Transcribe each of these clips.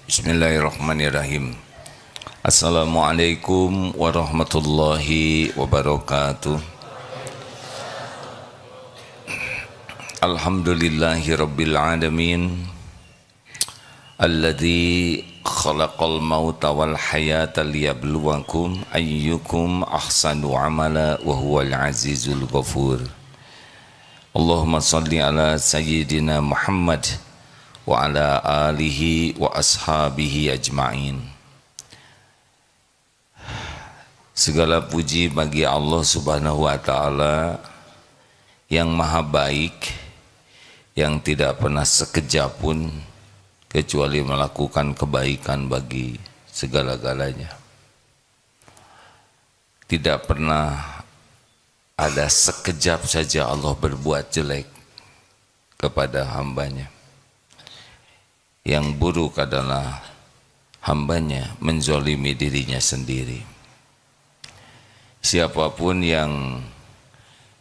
Bismillahirrahmanirrahim. Assalamualaikum warahmatullahi wabarakatuh. Alhamdulillahi rabbil alamin. Alladzi khalaqal mauta wal hayata liyabluwakum ayyukum ahsanu amala wa huwal azizul ghafur. Allahumma salli ala sayyidina Muhammad wa ala alihi wa ashabihi ajma'in. Segala puji bagi Allah Subhanahu wa ta'ala yang maha baik, yang tidak pernah sekejap pun kecuali melakukan kebaikan bagi segala-galanya. Tidak pernah ada sekejap saja Allah berbuat jelek kepada hambanya. Yang buruk adalah hambanya menzolimi dirinya sendiri. Siapapun yang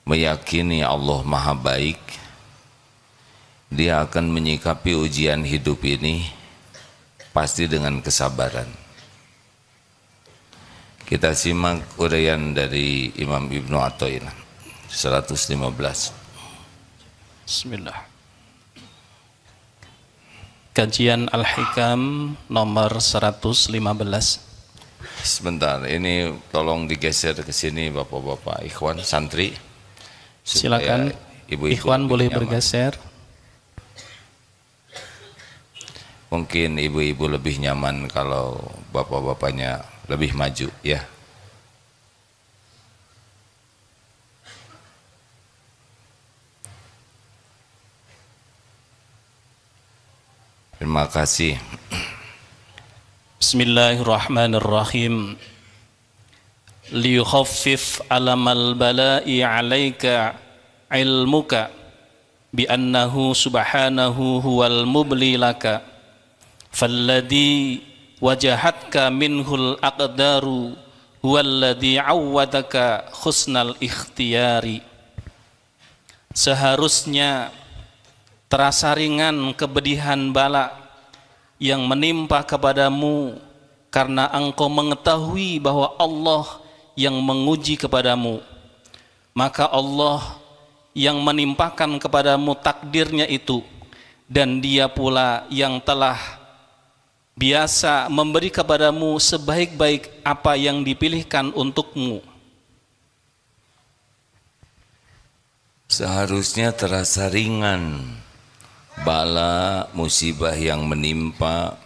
meyakini Allah maha baik, dia akan menyikapi ujian hidup ini pasti dengan kesabaran. Kita simak uraian dari Imam Ibnu Athaillah 115. Bismillah. Kajian Al-Hikam nomor 115. Sebentar, ini tolong digeser ke sini Bapak-bapak ikhwan santri. Silakan ibu-ibu ikhwan boleh nyaman. bergeser. Mungkin ibu-ibu lebih nyaman kalau bapak-bapaknya lebih maju ya. Terima kasih. Bismillahirrahmanirrahim. Liyukhaffif alamal bala'i 'alaika ilmuka bi annahu subhanahu huwal mubli laka falladhi wajahatka minhul aqdaru huwalladhi 'awwadaka husnal ikhtiyari. Seharusnya terasa ringan kepedihan bala yang menimpa kepadamu karena engkau mengetahui bahwa Allah yang menguji kepadamu, maka Allah yang menimpakan kepadamu takdirnya itu, dan Dia pula yang telah biasa memberi kepadamu sebaik-baik apa yang dipilihkan untukmu. Seharusnya terasa ringan bala musibah yang menimpa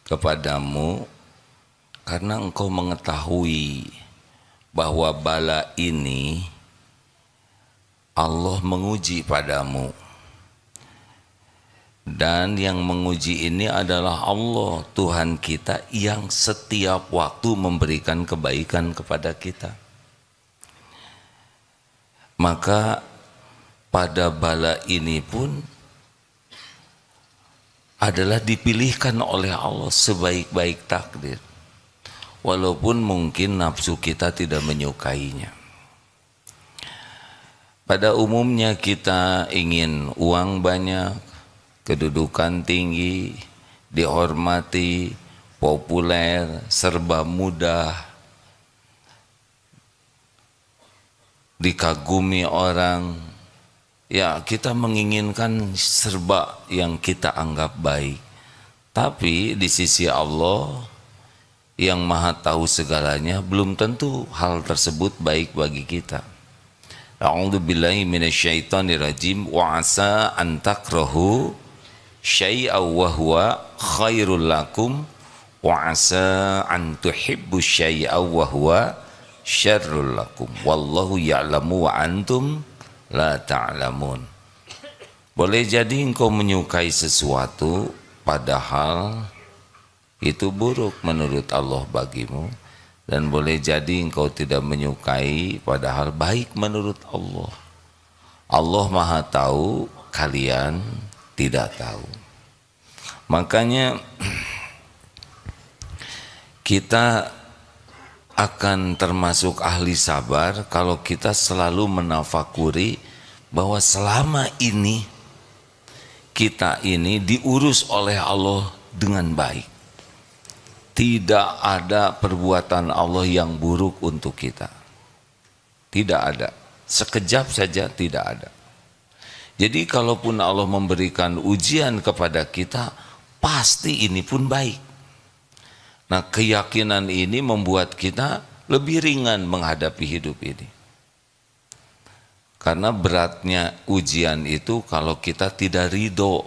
kepadamu karena engkau mengetahui bahwa bala ini Allah menguji padamu, dan yang menguji ini adalah Allah Tuhan kita yang setiap waktu memberikan kebaikan kepada kita. Maka pada bala ini pun adalah dipilihkan oleh Allah sebaik-baik takdir, walaupun mungkin nafsu kita tidak menyukainya. Pada umumnya kita ingin uang banyak, kedudukan tinggi, dihormati, populer, serba mudah, dikagumi orang. Ya, kita menginginkan serba yang kita anggap baik. Tapi di sisi Allah yang maha tahu segalanya, belum tentu hal tersebut baik bagi kita. A'udzubillahi minasyaitonirrajim. Wa asa an takrahu syai'aw wa huwa khairul lakum wa asa an tuhibbu syai'aw wa huwa syarrul lakum wallahu ya'lamu wa antum la ta'lamun. Boleh jadi engkau menyukai sesuatu padahal itu buruk menurut Allah bagimu, dan boleh jadi engkau tidak menyukai padahal baik menurut Allah. Allah maha tahu, kalian tidak tahu. Makanya kita akan termasuk ahli sabar kalau kita selalu menafakuri bahwa selama ini kita ini diurus oleh Allah dengan baik. Tidak ada perbuatan Allah yang buruk untuk kita. Tidak ada. Sekejap saja tidak ada. Jadi kalaupun Allah memberikan ujian kepada kita, pasti ini pun baik. Nah, keyakinan ini membuat kita lebih ringan menghadapi hidup ini. Karena beratnya ujian itu kalau kita tidak ridho,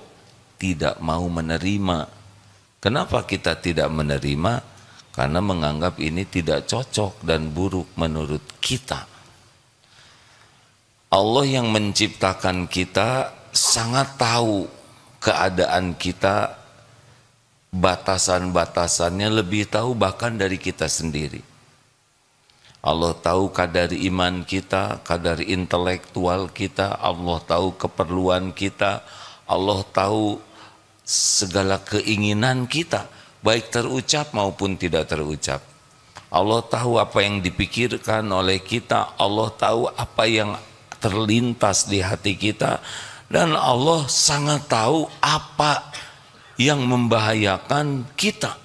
tidak mau menerima. Kenapa kita tidak menerima? Karena menganggap ini tidak cocok dan buruk menurut kita. Allah yang menciptakan kita sangat tahu keadaan kita, batasan-batasannya lebih tahu bahkan dari kita sendiri. Allah tahu kadar iman kita, kadar intelektual kita, Allah tahu keperluan kita, Allah tahu segala keinginan kita, baik terucap maupun tidak terucap. Allah tahu apa yang dipikirkan oleh kita, Allah tahu apa yang terlintas di hati kita, dan Allah sangat tahu apa yang membahayakan kita,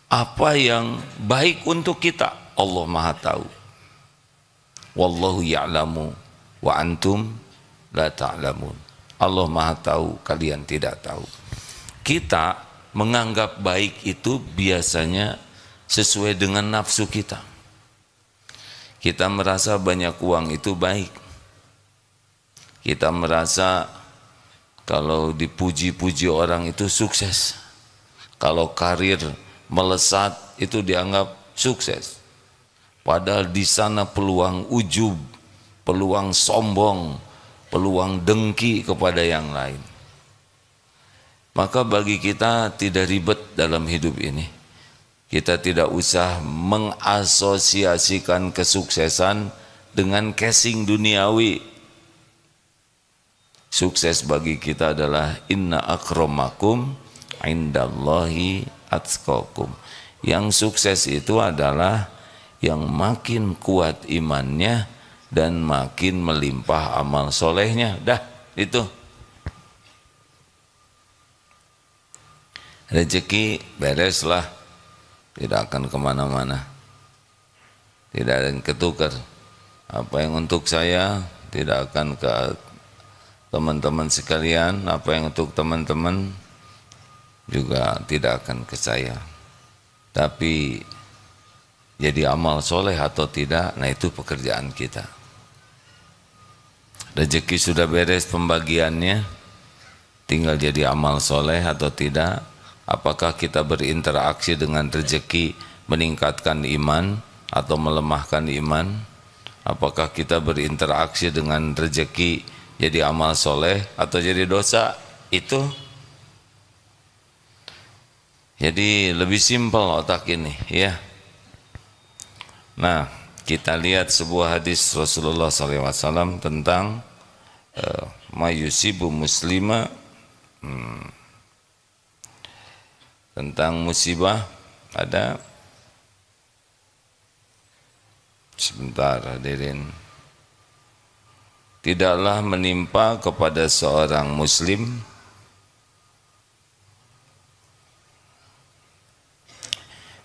apa yang baik untuk kita. Allah Maha tahu. Wallahu ya'lamu wa antum la ta'lamun. Allah Maha tahu, kalian tidak tahu. Kita menganggap baik itu biasanya sesuai dengan nafsu kita. Kita merasa banyak uang itu baik. Kita merasa kalau dipuji-puji orang itu sukses. Kalau karir melesat itu dianggap sukses. Padahal di sana peluang ujub, peluang sombong, peluang dengki kepada yang lain. Maka bagi kita tidak ribet dalam hidup ini. Kita tidak usah mengasosiasikan kesuksesan dengan casing duniawi. Sukses bagi kita adalah inna akramakum indallahi atqakum. Yang sukses itu adalah yang makin kuat imannya dan makin melimpah amal solehnya. Dah, itu. Rezeki bereslah. Tidak akan kemana-mana, tidak ada yang ketukar. Apa yang untuk saya tidak akan ke teman-teman sekalian, apa yang untuk teman-teman juga tidak akan ke saya. Tapi jadi amal soleh atau tidak, nah itu pekerjaan kita. Rezeki sudah beres pembagiannya, tinggal jadi amal soleh atau tidak. Apakah kita berinteraksi dengan rezeki meningkatkan iman atau melemahkan iman? Apakah kita berinteraksi dengan rezeki jadi amal soleh atau jadi dosa? Itu jadi lebih simpel otak ini, ya. Nah, kita lihat sebuah hadis Rasulullah SAW tentang mayusibu muslima, tentang musibah. Ada, sebentar hadirin, tidaklah menimpa kepada seorang muslim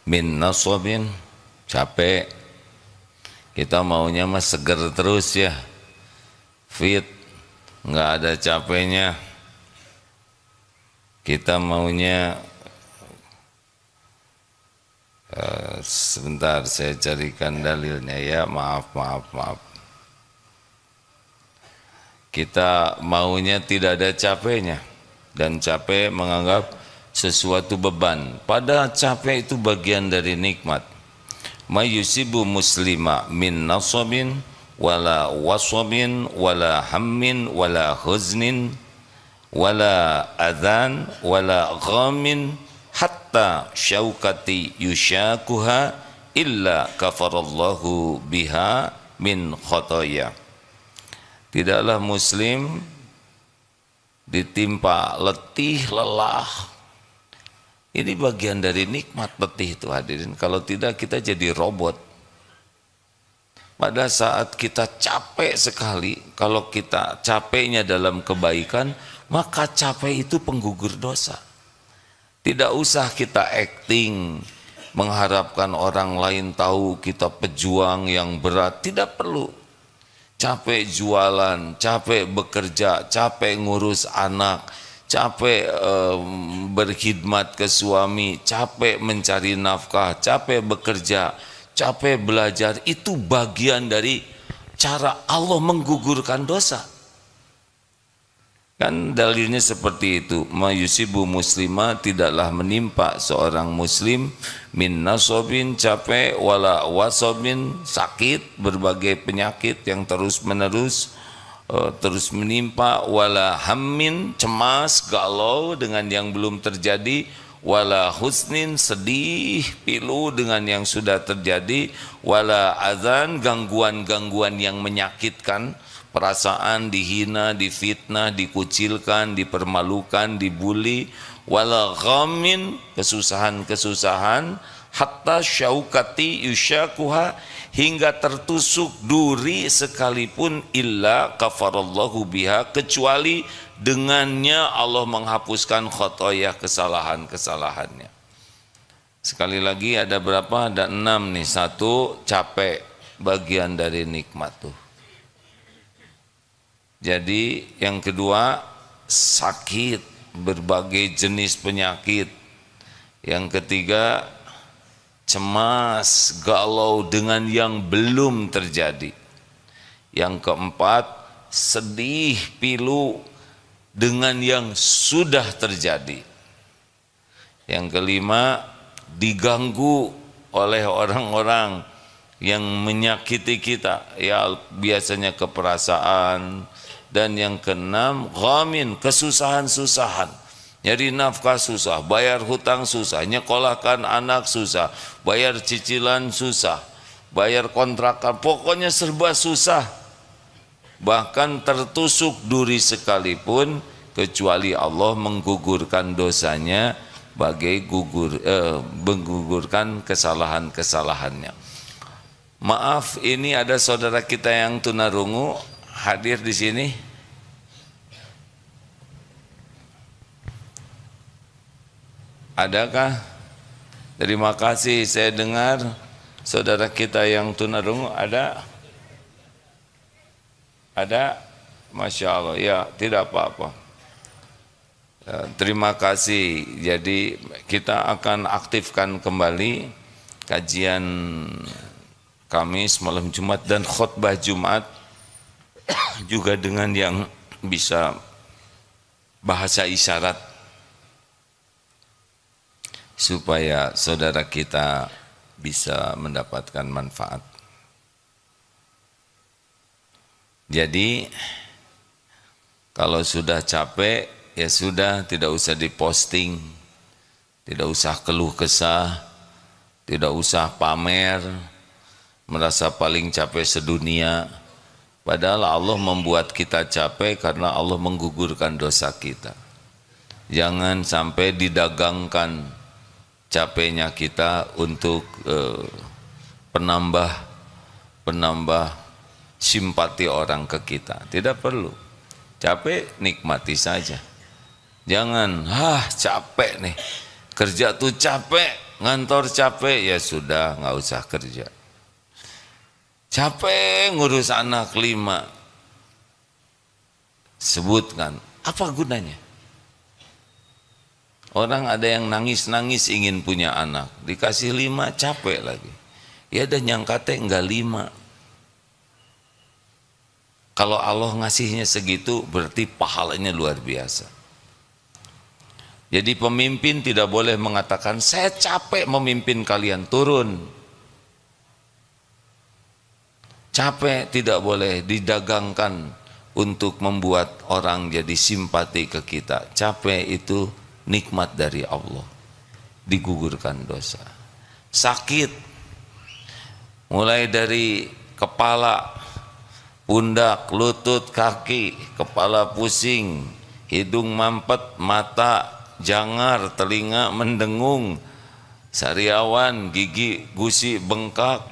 min nasabin, capek. Kita maunya mah seger terus ya, fit, nggak ada capeknya. Kita maunya sebentar saya carikan dalilnya ya, maaf. Kita maunya tidak ada capeknya, dan capek menganggap sesuatu beban. Padahal capek itu bagian dari nikmat. Mayusibu muslima min nasabin wala wasabin wala hammin wala huznin wala adhan wala ghamin hatta syaukati yushakuha illa kafarallahu biha min khotoya. Tidaklah muslim ditimpa letih, lelah. Ini bagian dari nikmat letih itu hadirin. Kalau tidak kita jadi robot. Pada saat kita capek sekali, kalau kita capeknya dalam kebaikan, maka capek itu penggugur dosa. Tidak usah kita acting mengharapkan orang lain tahu kita pejuang yang berat, tidak perlu. Capek jualan, capek bekerja, capek ngurus anak, capek berkhidmat ke suami, capek mencari nafkah, capek bekerja, capek belajar, itu bagian dari cara Allah menggugurkan dosa. Kan dalilnya seperti itu, mayusibu muslimah, tidaklah menimpa seorang muslim min nasobin, capek, wala wasobin, sakit, berbagai penyakit yang terus menerus terus menimpa, wala hammin, cemas, galau dengan yang belum terjadi, wala husnin, sedih, pilu dengan yang sudah terjadi, wala azan, gangguan-gangguan yang menyakitkan, perasaan dihina, difitnah, dikucilkan, dipermalukan, dibuli, wala ghamin, kesusahan-kesusahan, hatta syaukati yusyakuha, hingga tertusuk duri sekalipun, illa kafarallahu biha, kecuali dengannya Allah menghapuskan khotoyah, kesalahan-kesalahannya. Sekali lagi ada berapa? Ada 6 nih. 1, capek, bagian dari nikmat tuh. Jadi yang kedua, sakit, berbagai jenis penyakit. Yang ketiga, cemas, galau dengan yang belum terjadi. Yang keempat, sedih, pilu dengan yang sudah terjadi. Yang kelima, diganggu oleh orang-orang yang menyakiti kita, ya biasanya keperasaan. Dan yang keenam, ghamin, kesusahan-susahan. Nyari nafkah susah, bayar hutang susah, nyekolahkan anak susah, bayar cicilan susah, bayar kontrakan, pokoknya serba susah. Bahkan tertusuk duri sekalipun, kecuali Allah menggugurkan dosanya, menggugurkan kesalahan-kesalahannya. Maaf, ini ada saudara kita yang tunarungu hadir di sini. Adakah? Terima kasih. Saya dengar saudara kita yang tunarungu ada. Ada? Masya Allah. Ya, tidak apa-apa. Terima kasih. Jadi kita akan aktifkan kembali kajian Kamis, malam Jumat, dan khutbah Jumat juga dengan yang bisa bahasa isyarat, supaya saudara kita bisa mendapatkan manfaat. Jadi kalau sudah capek, ya sudah, tidak usah diposting, tidak usah keluh kesah, tidak usah pamer, merasa paling capek sedunia. Padahal Allah membuat kita capek karena Allah menggugurkan dosa kita. Jangan sampai didagangkan capeknya kita untuk penambah simpati orang ke kita. Tidak perlu. Capek, nikmati saja. Jangan, capek nih, kerja tuh capek, ngantor capek, ya sudah, nggak usah kerja. Capek ngurus anak 5, sebutkan, apa gunanya? Orang ada yang nangis-nangis ingin punya anak, dikasih 5, capek lagi. Ya ada nyangka teh enggak 5. Kalau Allah ngasihnya segitu, berarti pahalanya luar biasa. Jadi pemimpin tidak boleh mengatakan, saya capek memimpin kalian, turun. Capek tidak boleh didagangkan untuk membuat orang jadi simpati ke kita. Capek itu nikmat dari Allah, digugurkan dosa. Sakit, mulai dari kepala, pundak, lutut, kaki, kepala pusing, hidung mampet, mata jangar, telinga mendengung, sariawan, gigi, gusi bengkak,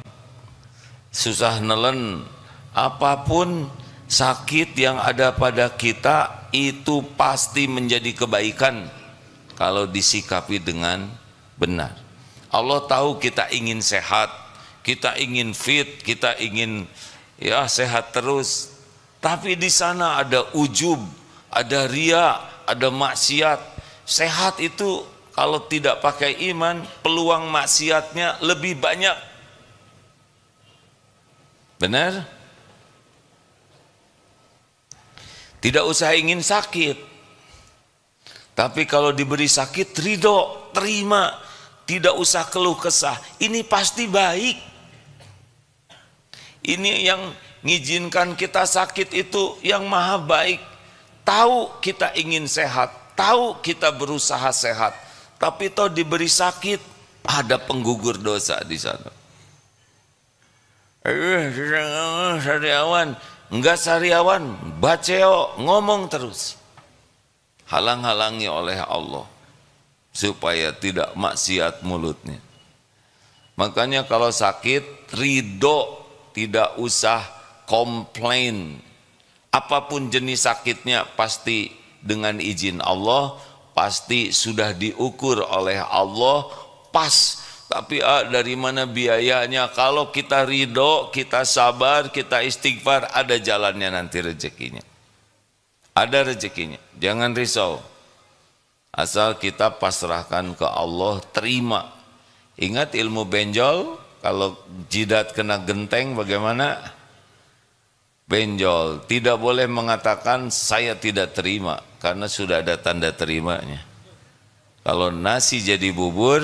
susah nelen, apapun sakit yang ada pada kita itu pasti menjadi kebaikan kalau disikapi dengan benar. Allah tahu kita ingin sehat, kita ingin fit, kita ingin ya sehat terus. Tapi di sana ada ujub, ada ria, ada maksiat. Sehat itu kalau tidak pakai iman, peluang maksiatnya lebih banyak. Benar? Tidak usah ingin sakit. Tapi kalau diberi sakit, ridho, terima. Tidak usah keluh kesah. Ini pasti baik. Ini yang ngizinkan kita sakit itu yang maha baik. Tahu kita ingin sehat, tahu kita berusaha sehat. Tapi toh diberi sakit, ada penggugur dosa di sana. Sariawan, enggak sariawan, baceo, ngomong terus. Halang-halangi oleh Allah supaya tidak maksiat mulutnya. Makanya kalau sakit, ridho, tidak usah komplain. Apapun jenis sakitnya pasti dengan izin Allah, pasti sudah diukur oleh Allah pas. Tapi dari mana biayanya? Kalau kita ridho, kita sabar, kita istighfar, ada jalannya nanti rezekinya. Ada rezekinya, jangan risau. Asal kita pasrahkan ke Allah, terima. Ingat ilmu benjol, kalau jidat kena genteng bagaimana? Benjol, tidak boleh mengatakan saya tidak terima, karena sudah ada tanda terimanya. Kalau nasi jadi bubur,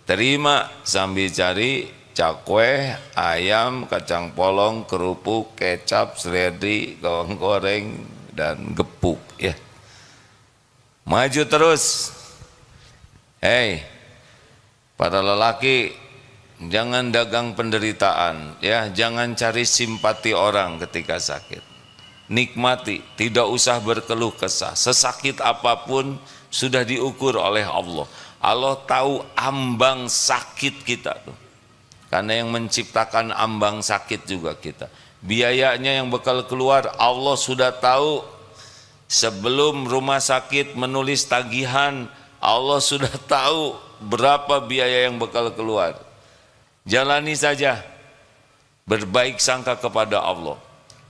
terima sambil cari cakwe, ayam, kacang polong, kerupuk, kecap, seledri, bawang goreng, dan gepuk ya. Maju terus. Hei, para lelaki, jangan dagang penderitaan ya, jangan cari simpati orang ketika sakit. Nikmati, tidak usah berkeluh kesah. Sesakit apapun sudah diukur oleh Allah. Allah tahu ambang sakit kita tuh. Karena yang menciptakan ambang sakit juga kita. Biayanya yang bakal keluar Allah sudah tahu. Sebelum rumah sakit menulis tagihan, Allah sudah tahu berapa biaya yang bakal keluar. Jalani saja. Berbaik sangka kepada Allah.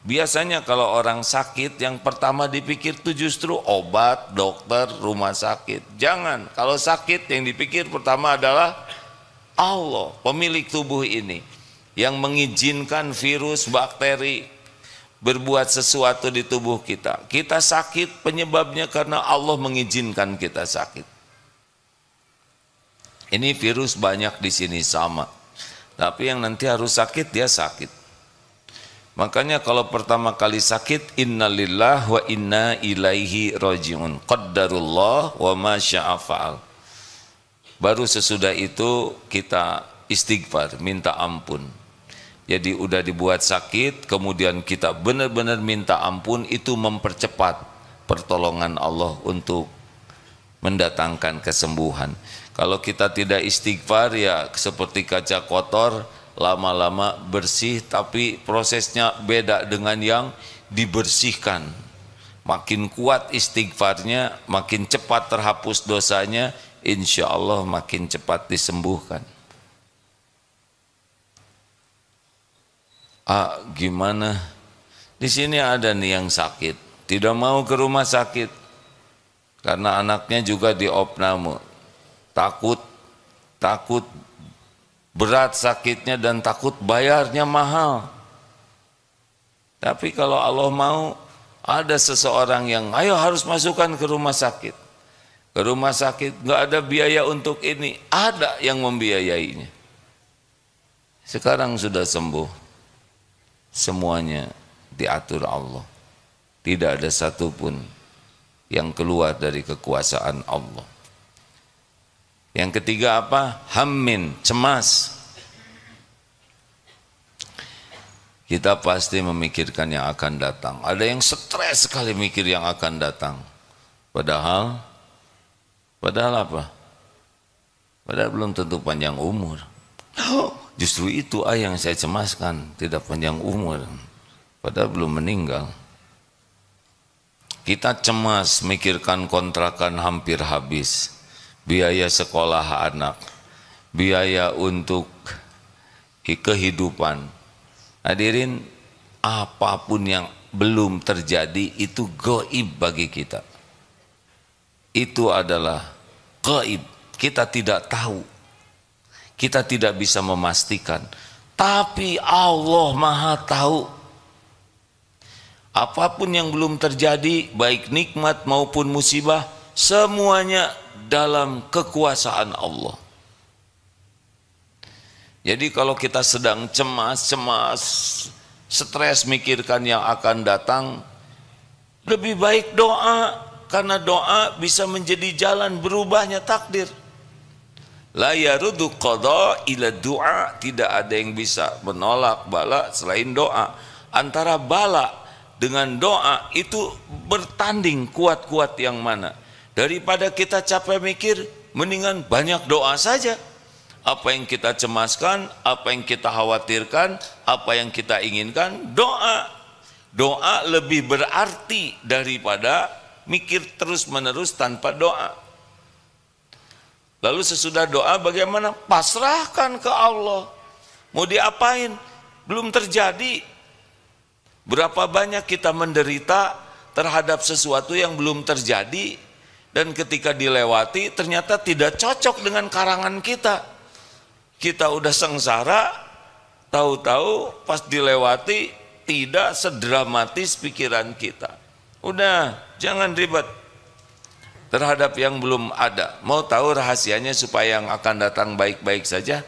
Biasanya kalau orang sakit yang pertama dipikir itu justru obat, dokter, rumah sakit. Jangan, kalau sakit yang dipikir pertama adalah Allah, pemilik tubuh ini, yang mengizinkan virus, bakteri berbuat sesuatu di tubuh kita. Kita sakit penyebabnya karena Allah mengizinkan kita sakit. Ini virus banyak di sini sama, tapi yang nanti harus sakit dia sakit. Makanya kalau pertama kali sakit, innalillah wa inna ilaihi rajiun, qaddarullah wa ma syaa fa'al. Baru sesudah itu kita istighfar, minta ampun. Jadi udah dibuat sakit, kemudian kita benar-benar minta ampun, itu mempercepat pertolongan Allah untuk mendatangkan kesembuhan. Kalau kita tidak istighfar ya seperti kaca kotor, lama-lama bersih, tapi prosesnya beda dengan yang dibersihkan. Makin kuat istighfarnya, makin cepat terhapus dosanya, insya Allah makin cepat disembuhkan. Gimana? Di sini ada nih yang sakit, tidak mau ke rumah sakit karena anaknya juga diopname, takut berat sakitnya dan takut bayarnya mahal. Tapi kalau Allah mau, ada seseorang yang ayo harus masukkan ke rumah sakit. Ke rumah sakit nggak ada biaya untuk ini, ada yang membiayainya. Sekarang sudah sembuh, semuanya diatur Allah. Tidak ada satupun yang keluar dari kekuasaan Allah. Yang ketiga apa? Hammin, cemas. Kita pasti memikirkan yang akan datang. Ada yang stres sekali mikir yang akan datang. Padahal apa? Padahal belum tentu panjang umur. Justru itu yang saya cemaskan, tidak panjang umur. padahal belum meninggal. Kita cemas mikirkan kontrakan hampir habis, biaya sekolah anak, biaya untuk kehidupan. Hadirin, apapun yang belum terjadi itu gaib bagi kita. Itu adalah gaib. Kita tidak tahu. Kita tidak bisa memastikan. Tapi Allah Maha tahu. Apapun yang belum terjadi, baik nikmat maupun musibah, semuanya dalam kekuasaan Allah. Jadi kalau kita sedang cemas, stres mikirkan yang akan datang, lebih baik doa, karena doa bisa menjadi jalan berubahnya takdir. La yarudu qada ila du'a, tidak ada yang bisa menolak bala selain doa. Antara bala dengan doa itu bertanding kuat-kuat yang mana. Daripada kita capek mikir, mendingan banyak doa saja. Apa yang kita cemaskan, apa yang kita khawatirkan, apa yang kita inginkan, doa. Doa lebih berarti daripada mikir terus-menerus tanpa doa. Lalu sesudah doa bagaimana? Pasrahkan ke Allah. Mau diapain? Belum terjadi. Berapa banyak kita menderita terhadap sesuatu yang belum terjadi, dan ketika dilewati ternyata tidak cocok dengan karangan kita. Kita udah sengsara, tahu-tahu pas dilewati tidak sedramatis pikiran kita. Udah, jangan ribet terhadap yang belum ada. Mau tahu rahasianya supaya yang akan datang baik-baik saja?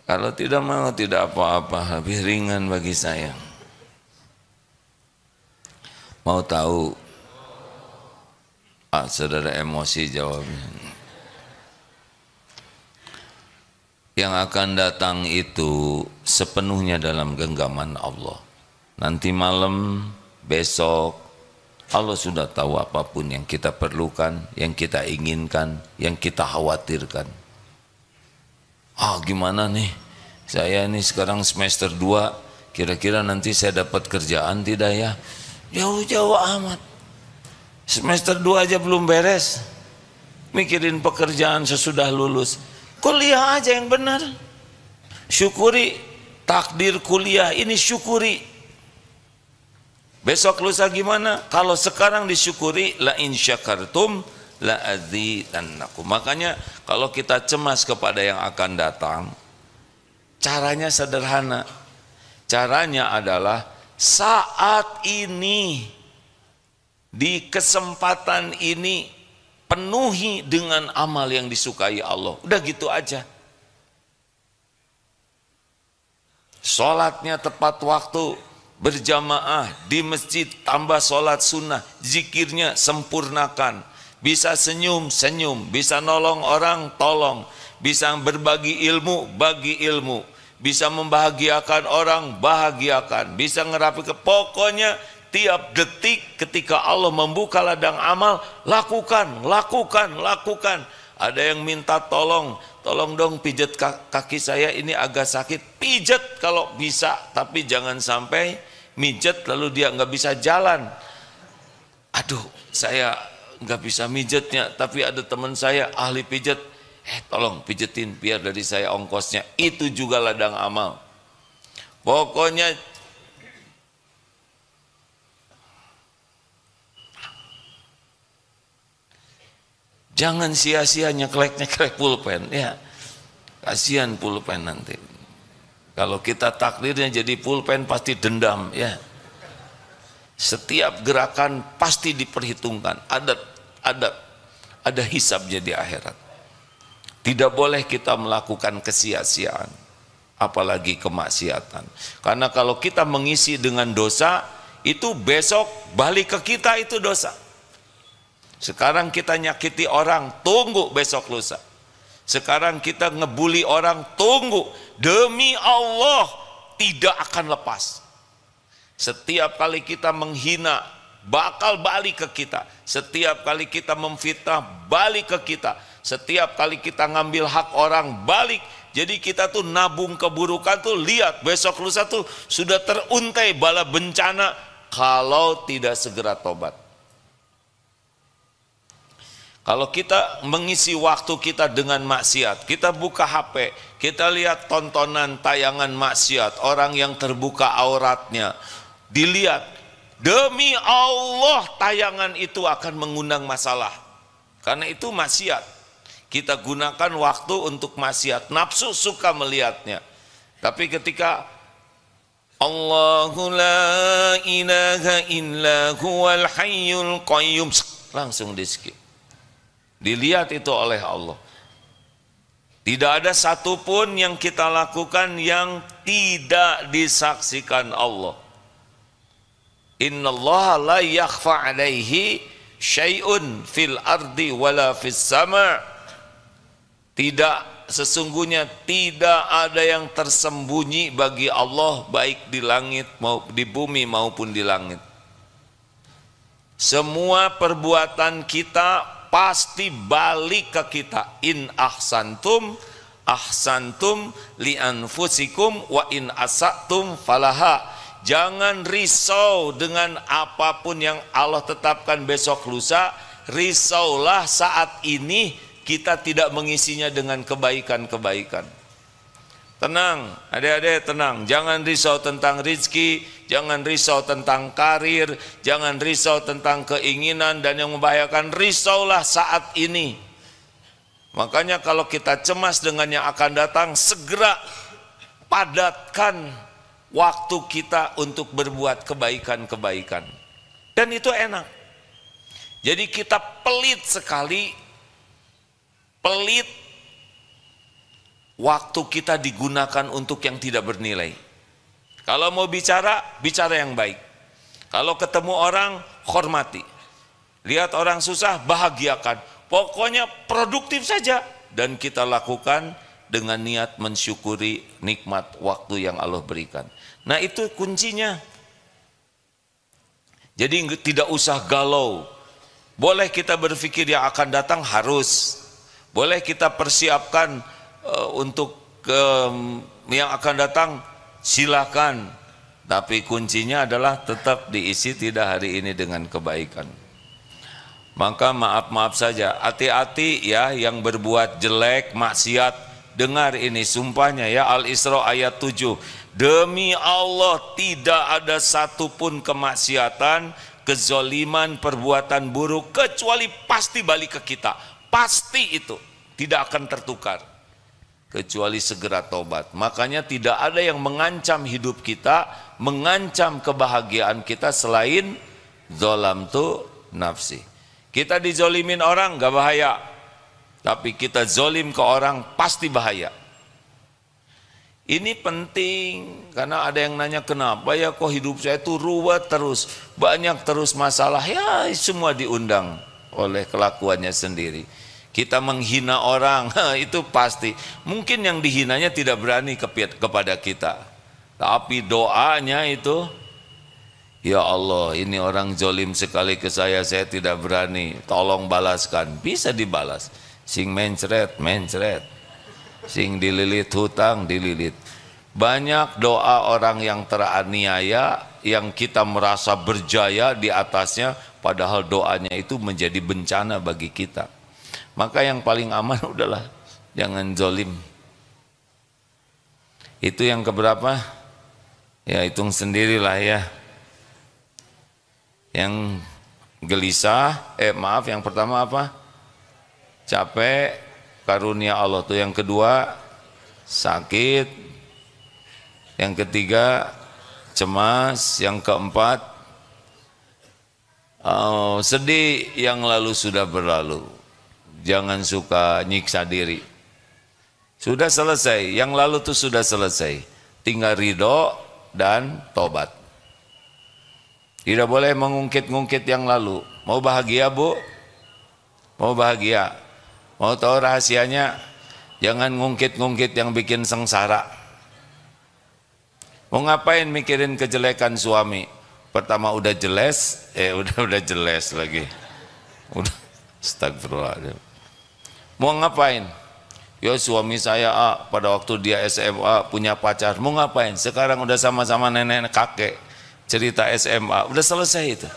Kalau tidak mau, tidak apa-apa, lebih ringan bagi saya. Mau tahu? Saudara emosi jawabnya. Yang akan datang itu sepenuhnya dalam genggaman Allah. Nanti malam, besok, Allah sudah tahu apapun yang kita perlukan, yang kita inginkan, yang kita khawatirkan. Gimana nih, saya ini sekarang semester 2, kira-kira nanti saya dapat kerjaan tidak ya? Jauh-jauh amat. Semester 2 aja belum beres, mikirin pekerjaan sesudah lulus. Kuliah aja yang benar. Syukuri takdir kuliah ini, syukuri. Besok lusa gimana? Kalau sekarang disyukuri, la in syakartum la azidannakum. Makanya kalau kita cemas kepada yang akan datang, caranya sederhana. Caranya adalah saat ini, di kesempatan ini, penuhi dengan amal yang disukai Allah. Udah gitu aja. Sholatnya tepat waktu, berjamaah di masjid, tambah sholat sunnah, zikirnya sempurnakan. Bisa senyum, senyum, bisa nolong orang, tolong, bisa berbagi ilmu, bagi ilmu, bisa membahagiakan orang, bahagiakan, bisa ngerapi pokoknya tiap detik ketika Allah membuka ladang amal, lakukan. Ada yang minta tolong dong pijet kaki saya ini agak sakit, pijet kalau bisa, tapi jangan sampai mijet lalu dia nggak bisa jalan. Aduh, saya nggak bisa mijetnya, tapi ada teman saya ahli pijet, tolong pijetin biar dari saya ongkosnya. Itu juga ladang amal. Pokoknya jangan sia-sia nyeklek pulpen ya. Kasihan pulpen nanti. Kalau kita takdirnya jadi pulpen pasti dendam ya. Setiap gerakan pasti diperhitungkan, ada hisabnya di akhirat. Tidak boleh kita melakukan kesia-siaan, apalagi kemaksiatan. Karena kalau kita mengisi dengan dosa, itu besok balik ke kita itu dosa. Sekarang kita nyakiti orang, tunggu besok lusa. Sekarang kita ngebully orang, tunggu. Demi Allah tidak akan lepas. Setiap kali kita menghina, bakal balik ke kita. Setiap kali kita memfitnah, balik ke kita. Setiap kali kita ngambil hak orang, balik. Jadi kita tuh nabung keburukan tuh, lihat besok lusa tuh sudah teruntai bala bencana kalau tidak segera tobat. Kalau kita mengisi waktu kita dengan maksiat, kita buka HP, kita lihat tontonan tayangan maksiat, orang yang terbuka auratnya, dilihat, demi Allah tayangan itu akan mengundang masalah. Karena itu maksiat. Kita gunakan waktu untuk maksiat, nafsu suka melihatnya. Tapi ketika Allahu la ilaha illa huwal hayyul qayyum, langsung di skip. Dilihat itu oleh Allah. Tidak ada satupun yang kita lakukan yang tidak disaksikan Allah. Innallaha la yakhfa alaihi syai'un fil ardi wala fis sama'. Tidak, sesungguhnya tidak ada yang tersembunyi bagi Allah, baik di langit di bumi maupun di langit. Semua perbuatan kita pasti balik ke kita. In ahsantum ahsantum li anfusikum wa in asatum falaha. Jangan risau dengan apapun yang Allah tetapkan besok lusa. Risaulah saat ini kita tidak mengisinya dengan kebaikan-kebaikan. Tenang, adik-adik tenang, jangan risau tentang rezeki, jangan risau tentang karir, jangan risau tentang keinginan dan yang membahayakan. Risaulah saat ini. Makanya kalau kita cemas dengan yang akan datang, segera padatkan waktu kita untuk berbuat kebaikan-kebaikan. Dan itu enak. Jadi kita pelit sekali, pelit waktu kita digunakan untuk yang tidak bernilai. Kalau mau bicara, bicara yang baik. Kalau ketemu orang, hormati. Lihat orang susah, bahagiakan. Pokoknya produktif saja. Dan kita lakukan dengan niat mensyukuri nikmat waktu yang Allah berikan. Nah itu kuncinya. Jadi tidak usah galau. Boleh kita berpikir yang akan datang, harus. Boleh kita persiapkan untuk yang akan datang, silakan. Tapi kuncinya adalah tetap diisi tidak hari ini dengan kebaikan. Maka maaf-maaf saja, hati-hati ya yang berbuat jelek, maksiat. Dengar ini sumpahnya ya, Al-Isra ayat 7. Demi Allah tidak ada satupun kemaksiatan, kezoliman, perbuatan buruk kecuali pasti balik ke kita. Pasti itu tidak akan tertukar kecuali segera tobat. Makanya tidak ada yang mengancam hidup kita, mengancam kebahagiaan kita selain zolamtu nafsi. Kita dizolimin orang gak bahaya, tapi kita zolim ke orang pasti bahaya. Ini penting karena ada yang nanya, kenapa ya kok hidup saya itu ruwet terus, banyak terus masalah. Ya semua diundang oleh kelakuannya sendiri. Kita menghina orang, itu pasti. Mungkin yang dihinanya tidak berani kepada kita. Tapi doanya itu, ya Allah ini orang zolim sekali ke saya tidak berani. Tolong balaskan. Bisa dibalas. Sing mencret, mencret. Sing dililit hutang, dililit. Banyak doa orang yang teraniaya, yang kita merasa berjaya di atasnya, padahal doanya itu menjadi bencana bagi kita. Maka yang paling aman udahlah, jangan zolim. Itu yang keberapa? Ya hitung sendirilah ya. Yang gelisah, yang pertama apa? Capek, karunia Allah. Tuh yang kedua, sakit. Yang ketiga, cemas. Yang keempat, sedih yang lalu sudah berlalu. Jangan suka nyiksa diri. Sudah selesai, yang lalu itu sudah selesai. Tinggal ridho dan tobat. Tidak boleh mengungkit-ungkit yang lalu. Mau bahagia bu? Mau bahagia? Mau tahu rahasianya? Jangan ngungkit-ngungkit yang bikin sengsara. Mau ngapain mikirin kejelekan suami? Pertama udah jeles, udah jeles lagi. Udah, astagfirullahaladzim. Mau ngapain? Ya suami saya pada waktu dia SMA punya pacar, mau ngapain? Sekarang udah sama-sama nenek kakek, cerita SMA, udah selesai itu.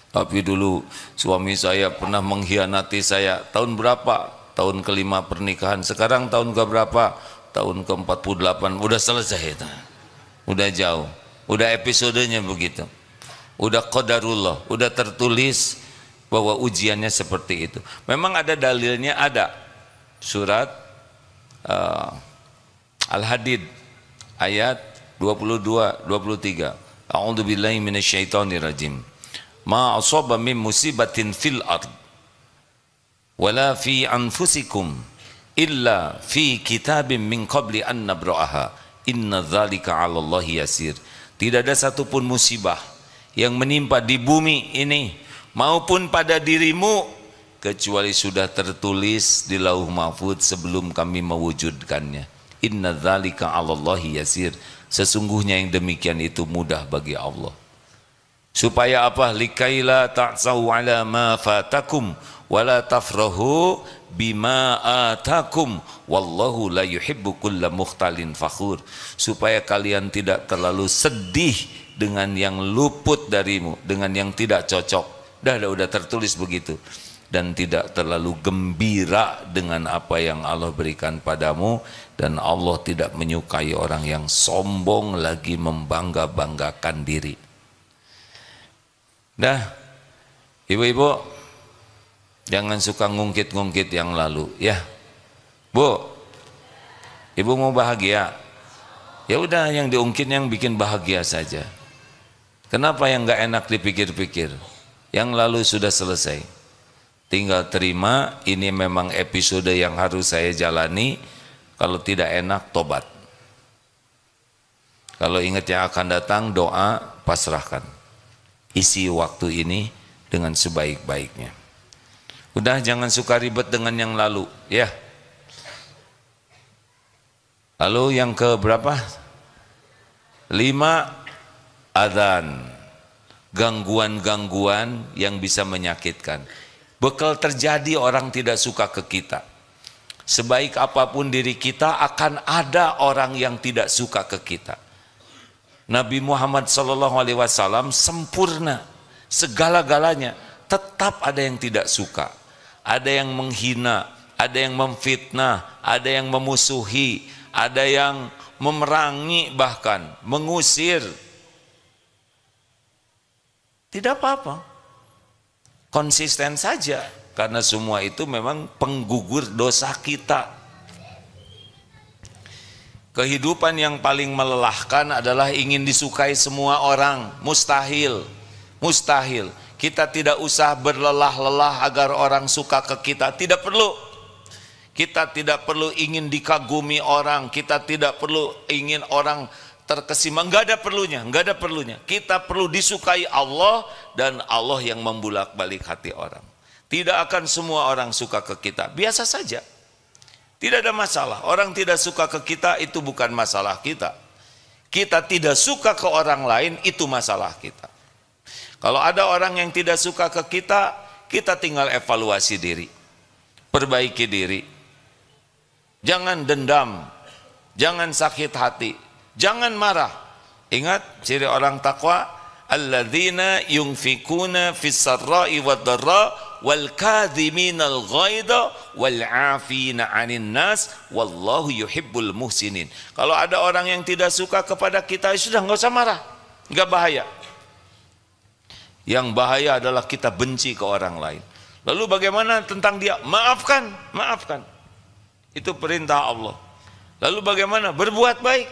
Tapi dulu suami saya pernah mengkhianati saya, tahun berapa? Tahun ke-5 pernikahan, sekarang tahun ke berapa? Tahun ke-48, udah selesai itu. Udah jauh, udah episodenya begitu. Udah qadarullah, udah tertulis bahwa ujiannya seperti itu. Memang ada dalilnya, ada surat Al-Hadid ayat 22-23. A'udzubillahi minasyaitonirrajim. Ma asaba min musibatin fil ard wala fi anfusikum illa fi kitabim min qabli an nabra'aha inna dzalika 'ala Allahi yasir. Tidak ada satupun musibah yang menimpa di bumi ini maupun pada dirimu kecuali sudah tertulis di Lauh Mahfuz sebelum kami mewujudkannya. Inna dzalika 'ala Allahi yasir. Sesungguhnya yang demikian itu mudah bagi Allah. Supaya apa? Likaila ta'sau 'ala ma fatakum wala tafrahu bima atakum wallahu la yuhibbu kulla mukhtalin fakhur. Supaya kalian tidak terlalu sedih dengan yang luput darimu, dengan yang tidak cocok. Udah tertulis begitu. Dan tidak terlalu gembira dengan apa yang Allah berikan padamu. Dan Allah tidak menyukai orang yang sombong lagi membangga-banggakan diri. Dah, ibu-ibu, jangan suka ngungkit-ngungkit yang lalu, ya. Bu, ibu mau bahagia? Ya udah, yang diungkit yang bikin bahagia saja. Kenapa yang nggak enak dipikir-pikir? Yang lalu sudah selesai. Tinggal terima, ini memang episode yang harus saya jalani. Kalau tidak enak, tobat. Kalau ingat yang akan datang, doa, pasrahkan. Isi waktu ini dengan sebaik-baiknya. Udah, jangan suka ribet dengan yang lalu, ya. Lalu yang ke berapa? 5, adzan. Gangguan-gangguan yang bisa menyakitkan. Bekal terjadi orang tidak suka ke kita. Sebaik apapun diri kita akan ada orang yang tidak suka ke kita. Nabi Muhammad SAW sempurna segala-galanya, tetap ada yang tidak suka. Ada yang menghina, ada yang memfitnah, ada yang memusuhi, ada yang memerangi, bahkan mengusir. Tidak apa-apa, konsisten saja, karena semua itu memang penggugur dosa kita. Kehidupan yang paling melelahkan adalah ingin disukai semua orang. Mustahil, mustahil. Kita tidak usah berlelah-lelah agar orang suka ke kita, tidak perlu. Kita tidak perlu ingin dikagumi orang, kita tidak perlu ingin orang terkesima, enggak ada perlunya, enggak ada perlunya. Kita perlu disukai Allah, dan Allah yang membulak-balik hati orang. Tidak akan semua orang suka ke kita, biasa saja. Tidak ada masalah. Orang tidak suka ke kita itu bukan masalah kita. Kita tidak suka ke orang lain itu masalah kita. Kalau ada orang yang tidak suka ke kita, kita tinggal evaluasi diri, perbaiki diri. Jangan dendam, jangan sakit hati, jangan marah. Ingat ciri orang takwa, alladzina yunfikuna fis sarra'i wad dharra wal kadhiminal ghaidha wal 'afina 'anil nas wallahu yuhibbul muhsinin. Kalau ada orang yang tidak suka kepada kita, sudah enggak usah marah, enggak bahaya. Yang bahaya adalah kita benci ke orang lain. Lalu bagaimana tentang dia? Maafkan, maafkan. Itu perintah Allah. Lalu bagaimana? Berbuat baik.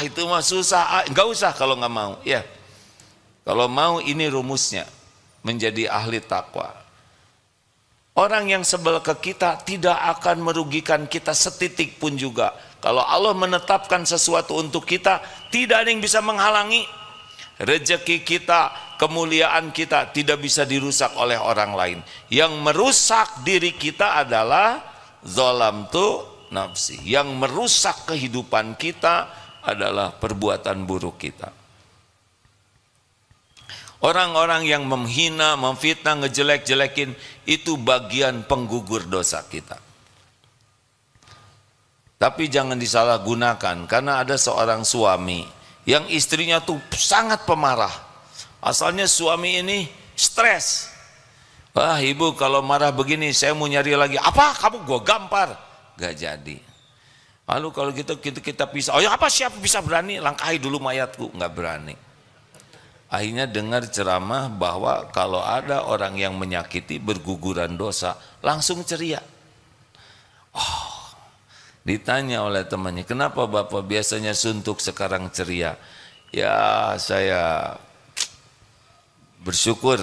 Itu mah susah. Enggak usah kalau nggak mau. Ya, kalau mau, ini rumusnya menjadi ahli takwa. Orang yang sebel ke kita tidak akan merugikan kita setitik pun juga. Kalau Allah menetapkan sesuatu untuk kita, tidak ada yang bisa menghalangi. Rezeki kita, kemuliaan kita tidak bisa dirusak oleh orang lain. Yang merusak diri kita adalah zalamtu nafsi. Yang merusak kehidupan kita adalah perbuatan buruk kita. Orang-orang yang menghina, memfitnah, ngejelek-jelekin, itu bagian penggugur dosa kita. Tapi jangan disalahgunakan, karena ada seorang suami yang istrinya tuh sangat pemarah. Asalnya suami ini stres. Wah, ibu kalau marah begini saya mau nyari lagi. Apa? Kamu gua gampar. Gak jadi. Lalu kalau gitu kita pisah. Oh ya apa, siapa bisa berani? Langkahi dulu mayatku. Gak berani. Akhirnya dengar ceramah bahwa kalau ada orang yang menyakiti, berguguran dosa, langsung ceria. Oh, ditanya oleh temannya, kenapa Bapak biasanya suntuk sekarang ceria? Ya saya bersyukur.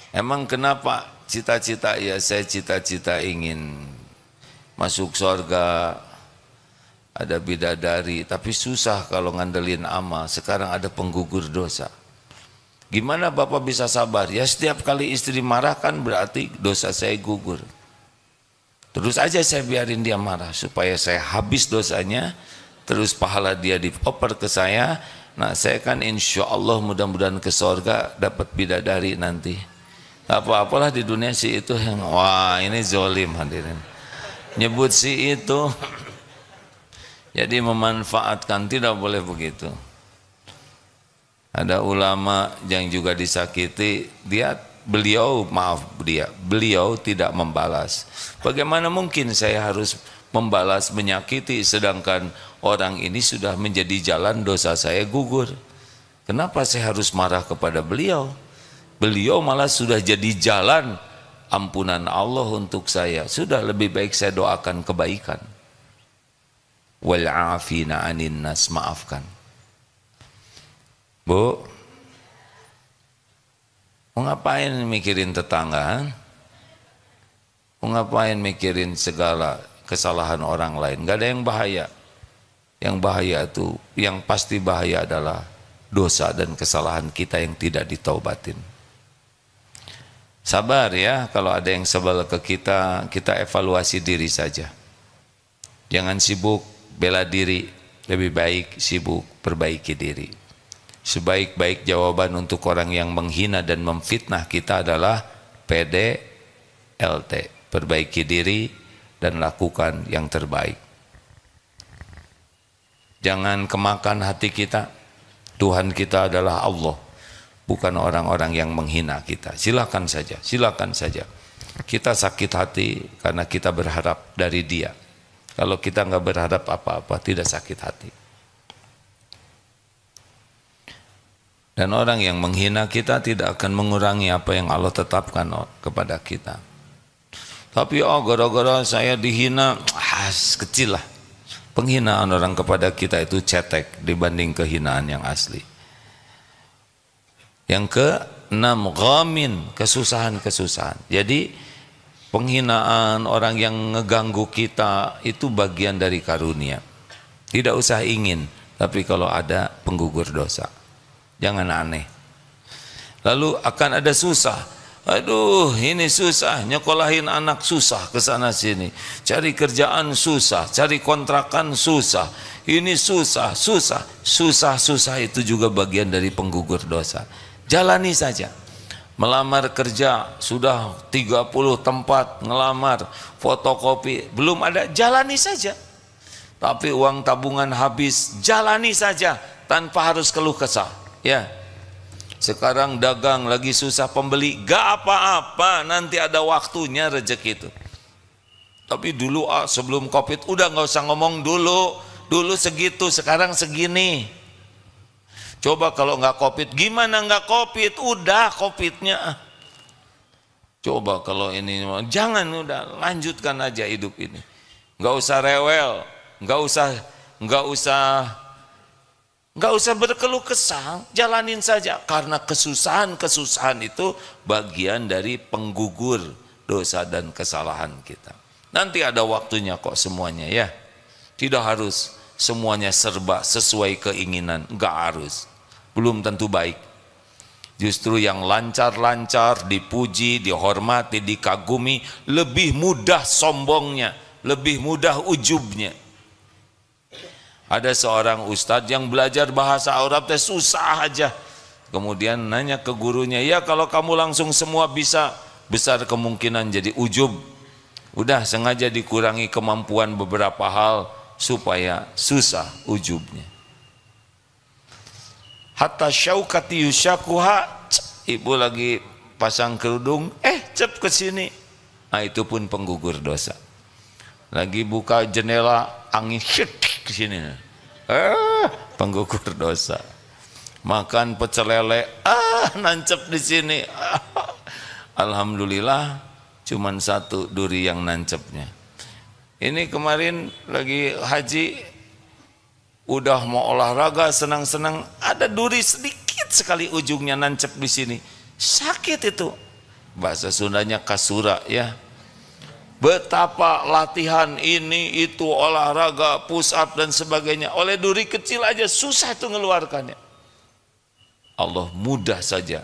Emang kenapa? Cita-cita, ya saya cita-cita ingin masuk surga, ada bidadari, tapi susah kalau ngandelin amal. Sekarang ada penggugur dosa. Gimana Bapak bisa sabar? Ya setiap kali istri marah kan berarti dosa saya gugur. Terus aja saya biarin dia marah supaya saya habis dosanya, terus pahala dia dioper ke saya. Nah saya kan insya Allah mudah-mudahan ke surga dapat bidadari nanti. Apa-apalah di dunia sih itu yang wah ini zolim hadirin. Nyebut si itu. Jadi memanfaatkan, tidak boleh begitu. Ada ulama yang juga disakiti, beliau tidak membalas. Bagaimana mungkin saya harus membalas menyakiti sedangkan orang ini sudah menjadi jalan dosa saya gugur? Kenapa saya harus marah kepada beliau? Beliau malah sudah jadi jalan ampunan Allah untuk saya. Sudah lebih baik saya doakan kebaikan. Wal'afina anin nas, maafkan. Bu, mau ngapain mikirin tetangga? Mau ngapain mikirin segala kesalahan orang lain? Gak ada yang bahaya. Yang bahaya itu, yang pasti bahaya adalah dosa dan kesalahan kita yang tidak ditaubatin. Sabar ya, kalau ada yang sebel ke kita, kita evaluasi diri saja. Jangan sibuk bela diri, lebih baik sibuk perbaiki diri. Sebaik-baik jawaban untuk orang yang menghina dan memfitnah kita adalah PDLT, perbaiki diri dan lakukan yang terbaik. Jangan kemakan hati kita. Tuhan kita adalah Allah, bukan orang-orang yang menghina kita. Silakan saja, silakan saja. Kita sakit hati karena kita berharap dari Dia. Kalau kita nggak berharap apa-apa, tidak sakit hati. Dan orang yang menghina kita tidak akan mengurangi apa yang Allah tetapkan kepada kita. Tapi gara-gara saya dihina, kecil lah. Penghinaan orang kepada kita itu cetek dibanding kehinaan yang asli. Yang keenam, ghamin, kesusahan-kesusahan. Jadi penghinaan, orang yang ngeganggu kita itu bagian dari karunia. Tidak usah ingin, tapi kalau ada penggugur dosa, jangan aneh. Lalu akan ada susah. Aduh, ini susah, nyekolahin anak susah ke sana sini. Cari kerjaan susah, cari kontrakan susah. Ini susah, susah itu juga bagian dari penggugur dosa. Jalani saja. Melamar kerja sudah 30 tempat ngelamar, fotokopi belum ada, jalani saja. Tapi uang tabungan habis, jalani saja tanpa harus keluh kesah. Ya, sekarang dagang lagi susah pembeli, gak apa-apa, nanti ada waktunya rezeki itu. Tapi dulu sebelum Covid udah nggak usah ngomong dulu segitu, sekarang segini. Coba kalau nggak Covid, gimana nggak Covid? Udah Covidnya. Coba kalau ini, jangan, udah lanjutkan aja hidup ini. Nggak usah rewel, nggak usah berkeluh kesah, jalanin saja. Karena kesusahan itu bagian dari penggugur dosa dan kesalahan kita. Nanti ada waktunya kok semuanya ya. Tidak harus semuanya serba sesuai keinginan, nggak harus. Belum tentu baik. Justru yang lancar-lancar, dipuji, dihormati, dikagumi, lebih mudah sombongnya, lebih mudah ujubnya. Ada seorang ustadz yang belajar bahasa Arab susah aja. Kemudian nanya ke gurunya, ya kalau kamu langsung semua bisa, besar kemungkinan jadi ujub. Udah sengaja dikurangi kemampuan beberapa hal supaya susah ujubnya. Hatta syaukati yusyakuha, ibu lagi pasang kerudung, cep ke sini. Nah itu pun penggugur dosa. Lagi buka jendela, angin ke sini. Penggugur dosa. Makan pecel lele, nancep di sini. Alhamdulillah cuman satu duri yang nancepnya. Ini kemarin lagi haji, udah mau olahraga senang-senang, ada duri sedikit sekali ujungnya nancep di sini. Sakit itu. Bahasa Sundanya kasura ya. Betapa latihan ini itu olahraga, push up dan sebagainya. Oleh duri kecil aja susah itu ngeluarkannya. Allah mudah saja.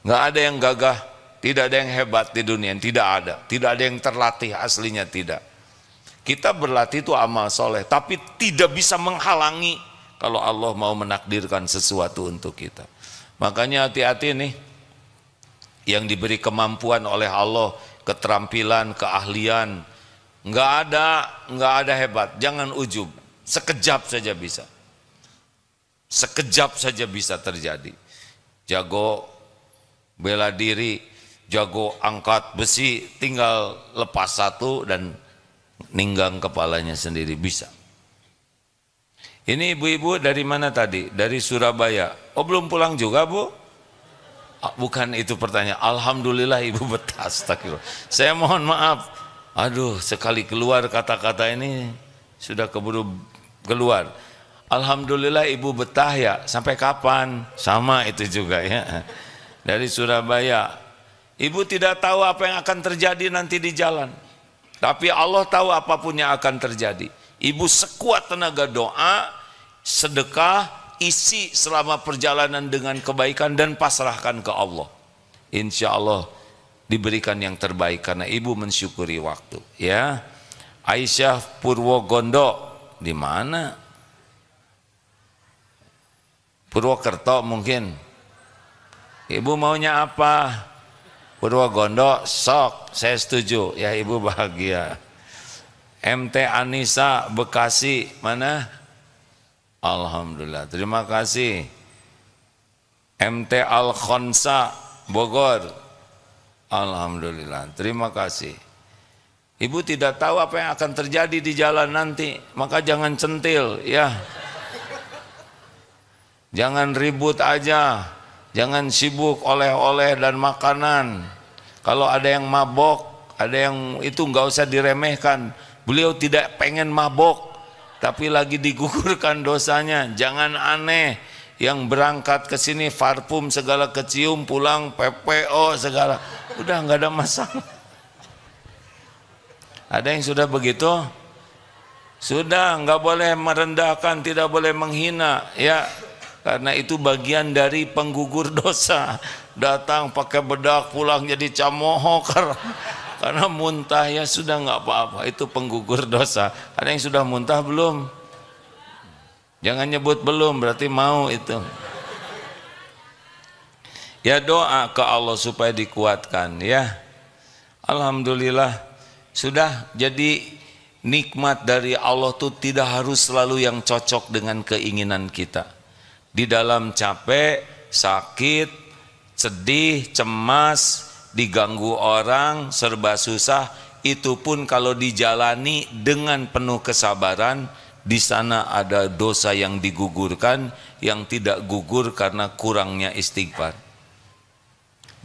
Nggak ada yang gagah, tidak ada yang hebat di dunia, tidak ada. Tidak ada yang terlatih aslinya, tidak. Kita berlatih itu amal soleh, tapi tidak bisa menghalangi kalau Allah mau menakdirkan sesuatu untuk kita. Makanya hati-hati nih, yang diberi kemampuan oleh Allah, keterampilan, keahlian, nggak ada hebat, jangan ujub, sekejap saja bisa. Sekejap saja bisa terjadi. Jago bela diri, jago angkat besi, tinggal lepas satu dan ninggang kepalanya sendiri, bisa. Ini ibu-ibu dari mana tadi? Dari Surabaya. Oh belum pulang juga bu? Bukan itu pertanyaan. Alhamdulillah ibu betah. Astagfirullah. Saya mohon maaf. Aduh sekali keluar kata-kata ini sudah keburu keluar. Alhamdulillah ibu betah ya, sampai kapan? Sama itu juga ya. Dari Surabaya. Ibu tidak tahu apa yang akan terjadi nanti di jalan. Tapi Allah tahu apapun yang akan terjadi. Ibu sekuat tenaga doa, sedekah, isi selama perjalanan dengan kebaikan dan pasrahkan ke Allah. Insya Allah diberikan yang terbaik karena ibu mensyukuri waktu. Ya, Aisyah Purwogondo di mana? Purwokerto mungkin. Ibu maunya apa? Purwogondo, sok, saya setuju. Ya ibu bahagia. MT Anissa Bekasi mana? Alhamdulillah, terima kasih. MT Al Khonsa Bogor. Alhamdulillah, terima kasih. Ibu tidak tahu apa yang akan terjadi di jalan nanti, maka jangan centil ya. Jangan ribut aja, jangan sibuk oleh-oleh dan makanan. Kalau ada yang mabok, ada yang itu nggak usah diremehkan. Beliau tidak pengen mabok, tapi lagi digugurkan dosanya. Jangan aneh, yang berangkat ke sini parfum segala kecium, pulang PPO segala, udah nggak ada masalah. Ada yang sudah begitu? Sudah, nggak boleh merendahkan, tidak boleh menghina, ya. Karena itu bagian dari penggugur dosa. Datang pakai bedak, pulang jadi camoho karena muntah, ya sudah nggak apa-apa, itu penggugur dosa. Ada yang sudah muntah belum? Jangan nyebut belum, berarti mau itu. Ya doa ke Allah supaya dikuatkan ya. Alhamdulillah sudah jadi nikmat dari Allah tuh tidak harus selalu yang cocok dengan keinginan kita. Di dalam capek, sakit, sedih, cemas, diganggu orang, serba susah, itu pun kalau dijalani dengan penuh kesabaran, di sana ada dosa yang digugurkan, yang tidak gugur karena kurangnya istighfar.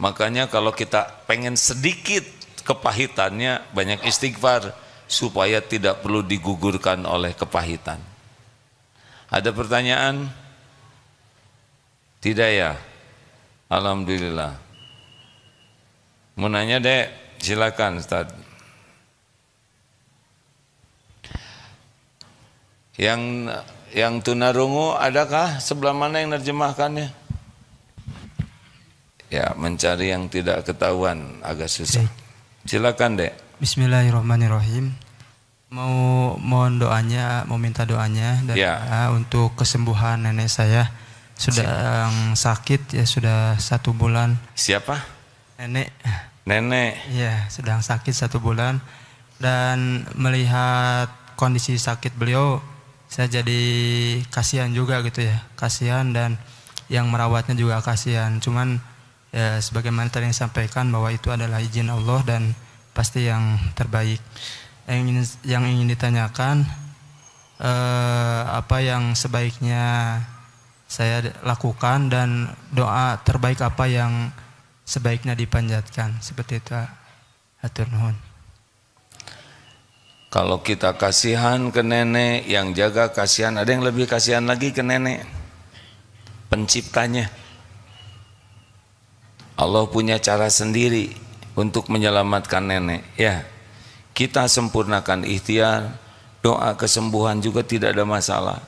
Makanya kalau kita pengen sedikit kepahitannya, banyak istighfar supaya tidak perlu digugurkan oleh kepahitan. Ada pertanyaan? Tidak ya? Alhamdulillah. Mau nanya dek, silakan Ustaz. Yang tunarungu adakah? Sebelah mana yang nerjemahkannya? Ya, mencari yang tidak ketahuan agak susah. Silakan dek. Bismillahirrahmanirrahim. Mohon doanya, mau minta doanya dan ya. Untuk kesembuhan nenek saya. sedang sakit ya, sudah 1 bulan. Siapa? Nenek. Nenek. Ya, sedang sakit 1 bulan. Dan melihat kondisi sakit beliau, saya jadi kasihan juga gitu ya. Kasihan, dan yang merawatnya juga kasihan. Cuman ya sebagaimana tadi yang sampaikan bahwa itu adalah izin Allah dan pasti yang terbaik. Yang ingin ditanyakan, apa yang sebaiknya saya lakukan dan doa terbaik apa yang sebaiknya dipanjatkan, seperti itu. Hatur nuhun. Kalau kita kasihan ke nenek, yang jaga kasihan, ada yang lebih kasihan lagi ke nenek, penciptanya. Allah punya cara sendiri untuk menyelamatkan nenek. Ya, kita sempurnakan ikhtiar, doa kesembuhan juga tidak ada masalah.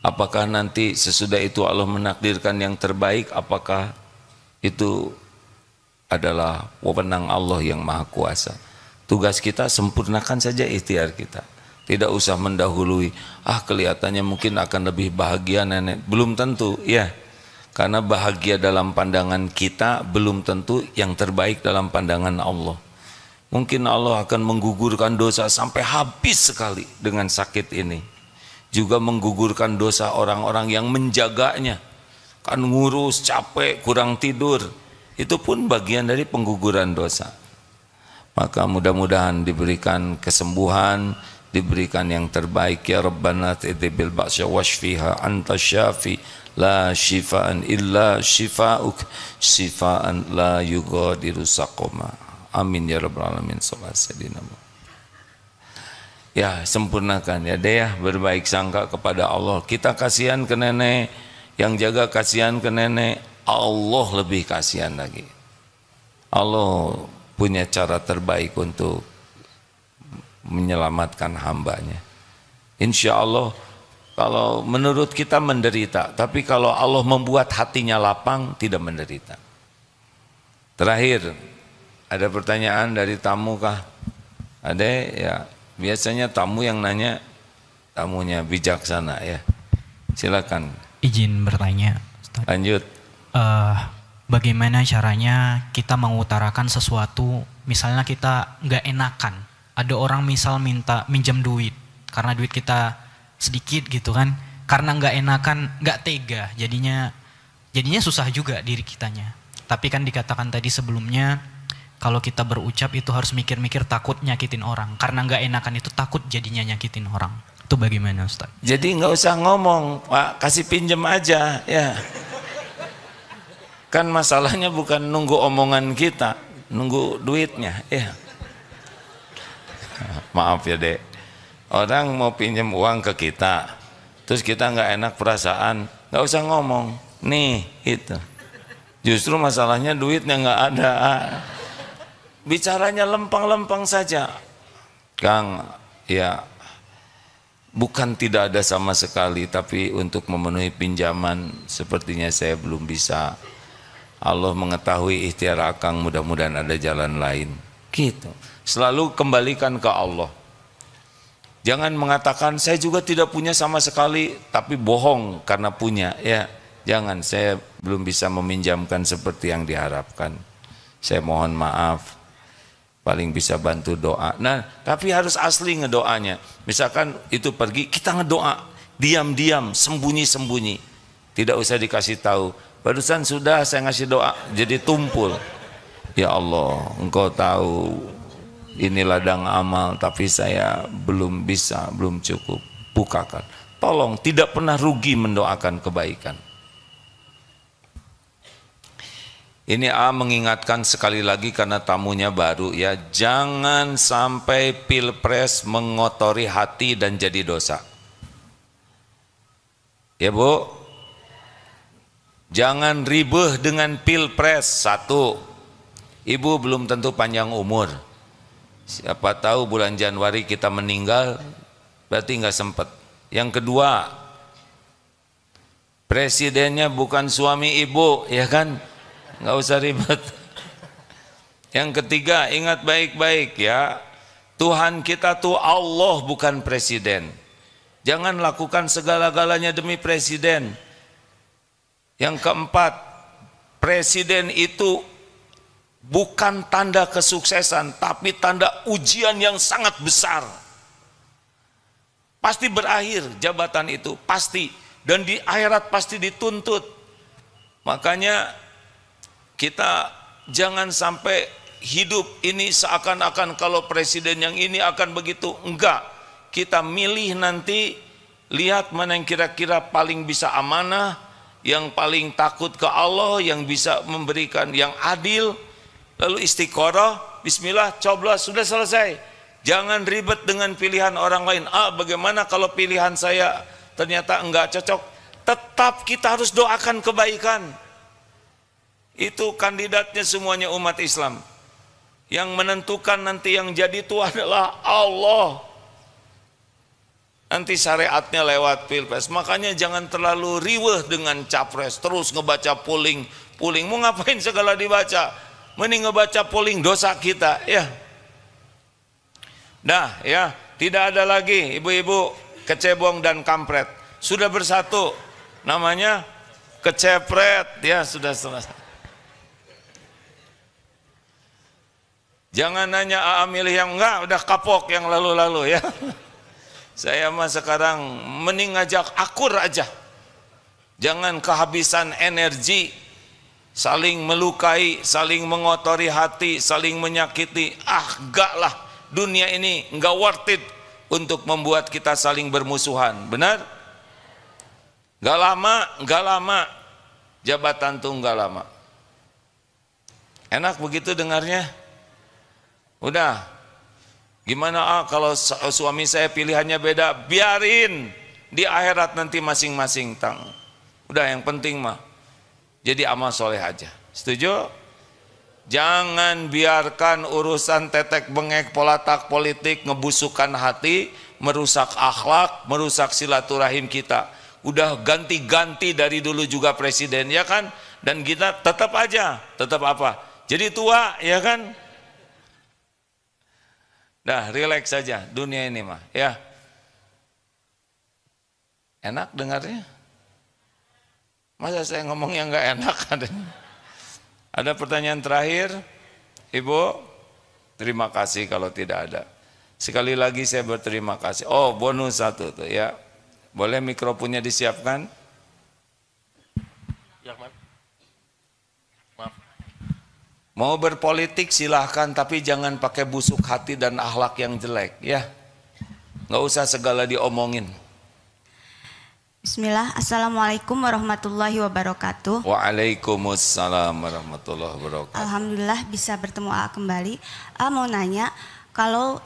Apakah nanti sesudah itu Allah menakdirkan yang terbaik, apakah itu adalah wewenang Allah yang maha kuasa. Tugas kita sempurnakan saja ikhtiar kita. Tidak usah mendahului, kelihatannya mungkin akan lebih bahagia nenek. Belum tentu, ya. Karena bahagia dalam pandangan kita belum tentu yang terbaik dalam pandangan Allah. Mungkin Allah akan menggugurkan dosa sampai habis sekali dengan sakit ini. Juga menggugurkan dosa orang-orang yang menjaganya. Kan ngurus, capek, kurang tidur. Itu pun bagian dari pengguguran dosa. Maka mudah-mudahan diberikan kesembuhan, diberikan yang terbaik. Ya Rabbana tidbil ba'sya washfiha anta syafi la shifaan illa shifauk shifaan la yugadiru saqoma. Amin ya rabbal alamin. Ya, sempurnakan ya deh ya, berbaik sangka kepada Allah. Kita kasihan ke nenek, yang jaga kasihan ke nenek, Allah lebih kasihan lagi. Allah punya cara terbaik untuk menyelamatkan hambanya. Insya Allah, kalau menurut kita menderita, tapi kalau Allah membuat hatinya lapang, tidak menderita. Terakhir, ada pertanyaan dari tamu kah? Ada ya, biasanya tamu yang nanya, tamunya bijaksana ya. Silakan. Izin bertanya, Ustaz. Lanjut. Bagaimana caranya kita mengutarakan sesuatu, misalnya kita nggak enakan, ada orang misal minta minjam duit, karena duit kita sedikit gitu kan, karena nggak enakan, nggak tega, jadinya susah juga diri kitanya. Tapi kan dikatakan tadi sebelumnya, kalau kita berucap itu harus mikir-mikir takut nyakitin orang, karena nggak enakan itu takut jadinya nyakitin orang. Itu bagaimana Ustaz? Jadi nggak usah ngomong, Pak, kasih pinjam aja ya. Kan masalahnya bukan nunggu omongan kita, nunggu duitnya ya. Maaf ya dek, orang mau pinjam uang ke kita, terus kita nggak enak perasaan, nggak usah ngomong nih itu. Justru masalahnya duitnya nggak ada. Bicaranya lempang-lempang saja. Kang, ya bukan tidak ada sama sekali, tapi untuk memenuhi pinjaman sepertinya saya belum bisa. Allah mengetahui ikhtiar akang, mudah-mudahan ada jalan lain. Gitu. Selalu kembalikan ke Allah. Jangan mengatakan saya juga tidak punya sama sekali, tapi bohong karena punya. Ya, jangan, saya belum bisa meminjamkan seperti yang diharapkan. Saya mohon maaf. Paling bisa bantu doa. Nah, tapi harus asli ngedoanya. Misalkan itu pergi, kita ngedoa diam-diam, sembunyi-sembunyi. Tidak usah dikasih tahu. Barusan sudah saya ngasih doa, jadi tumpul. Ya Allah, Engkau tahu ini ladang amal, tapi saya belum bisa, belum cukup. Bukakan. Tolong, tidak pernah rugi mendoakan kebaikan. Ini mengingatkan sekali lagi karena tamunya baru ya, jangan sampai pilpres mengotori hati dan jadi dosa. Ya Bu, jangan ribeuh dengan pilpres. Satu, ibu belum tentu panjang umur. Siapa tahu bulan Januari kita meninggal, berarti nggak sempat. Yang kedua, presidennya bukan suami ibu, ya kan? Nggak usah ribet. Yang ketiga, ingat baik-baik ya, Tuhan kita tuh Allah, bukan presiden. Jangan lakukan segala-galanya demi presiden. Yang keempat, presiden itu bukan tanda kesuksesan, tapi tanda ujian yang sangat besar. Pasti berakhir jabatan itu, pasti. Dan di akhirat pasti dituntut. Makanya kita jangan sampai hidup ini seakan-akan kalau presiden yang ini akan begitu. Enggak, kita milih nanti, lihat mana yang kira-kira paling bisa amanah, yang paling takut ke Allah, yang bisa memberikan yang adil. Lalu istiqoroh, bismillah, coblos, sudah selesai. Jangan ribet dengan pilihan orang lain. Bagaimana kalau pilihan saya ternyata enggak cocok? Tetap kita harus doakan kebaikan. Itu kandidatnya semuanya umat Islam. Yang menentukan nanti yang jadi itu adalah Allah. Nanti syariatnya lewat pilpres. Makanya jangan terlalu riweh dengan capres. Terus ngebaca polling. Mau ngapain segala dibaca? Mending ngebaca polling, dosa kita, ya. Dah, ya, tidak ada lagi ibu-ibu kecebong dan kampret. Sudah bersatu, namanya kecepret, ya, sudah selesai. Jangan nanya milih yang enggak, udah kapok yang lalu-lalu, ya. Saya mah sekarang mending ngajak akur aja. Jangan kehabisan energi, saling melukai, saling mengotori hati, saling menyakiti. Enggak lah, dunia ini enggak worth it untuk membuat kita saling bermusuhan. Benar? Enggak lama jabatan tuh enggak lama. Enak begitu dengarnya? Udah, gimana kalau suami saya pilihannya beda? Biarin, di akhirat nanti masing-masing tang. Udah, yang penting mah jadi amal soleh aja. Setuju? Jangan biarkan urusan tetek bengek polatak politik ngebusukkan hati, merusak akhlak, merusak silaturahim kita. Udah ganti-ganti dari dulu juga presiden, ya kan? Dan kita tetap aja, tetap apa? Jadi tua, ya kan? Dah, relax saja dunia ini mah, ya. Enak dengarnya? Masa saya ngomong yang nggak enak? Ada pertanyaan terakhir, Ibu? Terima kasih kalau tidak ada. Sekali lagi saya berterima kasih. Oh, bonus satu tuh, ya. Boleh mikrofonnya disiapkan? Ya, maaf. Mau berpolitik silahkan, tapi jangan pakai busuk hati dan akhlak yang jelek, ya. Nggak usah segala diomongin. Bismillah, Assalamualaikum warahmatullahi wabarakatuh. Waalaikumsalam warahmatullahi wabarakatuh. Alhamdulillah bisa bertemu kembali. Mau nanya, kalau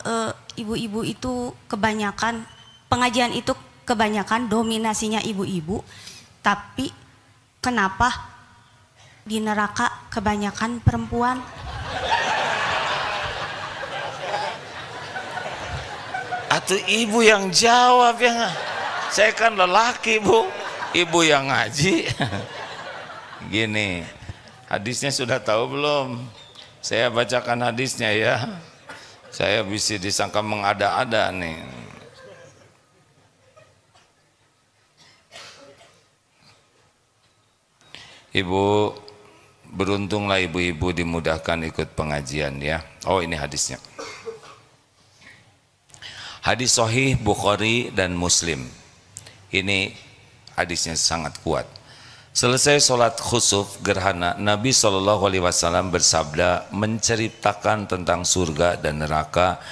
ibu-ibu itu kebanyakan, pengajian itu kebanyakan dominasinya ibu-ibu, tapi kenapa di neraka kebanyakan perempuan? Atau ibu yang jawab ya. Saya kan lelaki, Bu. Ibu yang ngaji. Gini, hadisnya sudah tahu belum? Saya bacakan hadisnya ya. Saya bisa disangka mengada-ada nih. Ibu, beruntunglah ibu-ibu dimudahkan ikut pengajian ya. Oh, ini hadisnya. Hadis sahih Bukhari dan Muslim. Ini hadisnya sangat kuat. Selesai sholat khusuf gerhana, Nabi SAW bersabda menceritakan tentang surga dan neraka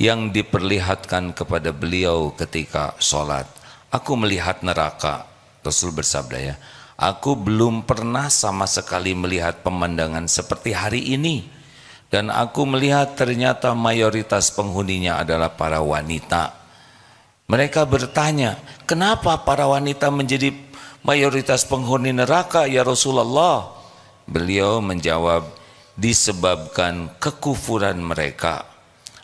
yang diperlihatkan kepada beliau ketika sholat. Aku melihat neraka, Rasul bersabda ya, aku belum pernah sama sekali melihat pemandangan seperti hari ini. Dan aku melihat ternyata mayoritas penghuninya adalah para wanita. Mereka bertanya, kenapa para wanita menjadi mayoritas penghuni neraka ya Rasulullah? Beliau menjawab, disebabkan kekufuran mereka.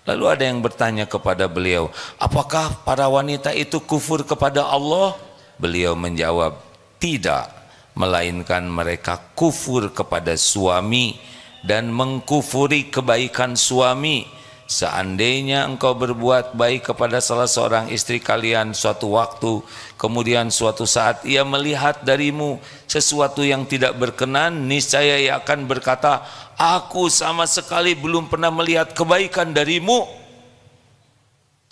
Lalu ada yang bertanya kepada beliau, apakah para wanita itu kufur kepada Allah? Beliau menjawab, tidak, melainkan mereka kufur kepada suami dan mengkufuri kebaikan suami, seandainya engkau berbuat baik kepada salah seorang istri kalian suatu waktu, kemudian suatu saat ia melihat darimu sesuatu yang tidak berkenan, niscaya ia akan berkata, aku sama sekali belum pernah melihat kebaikan darimu.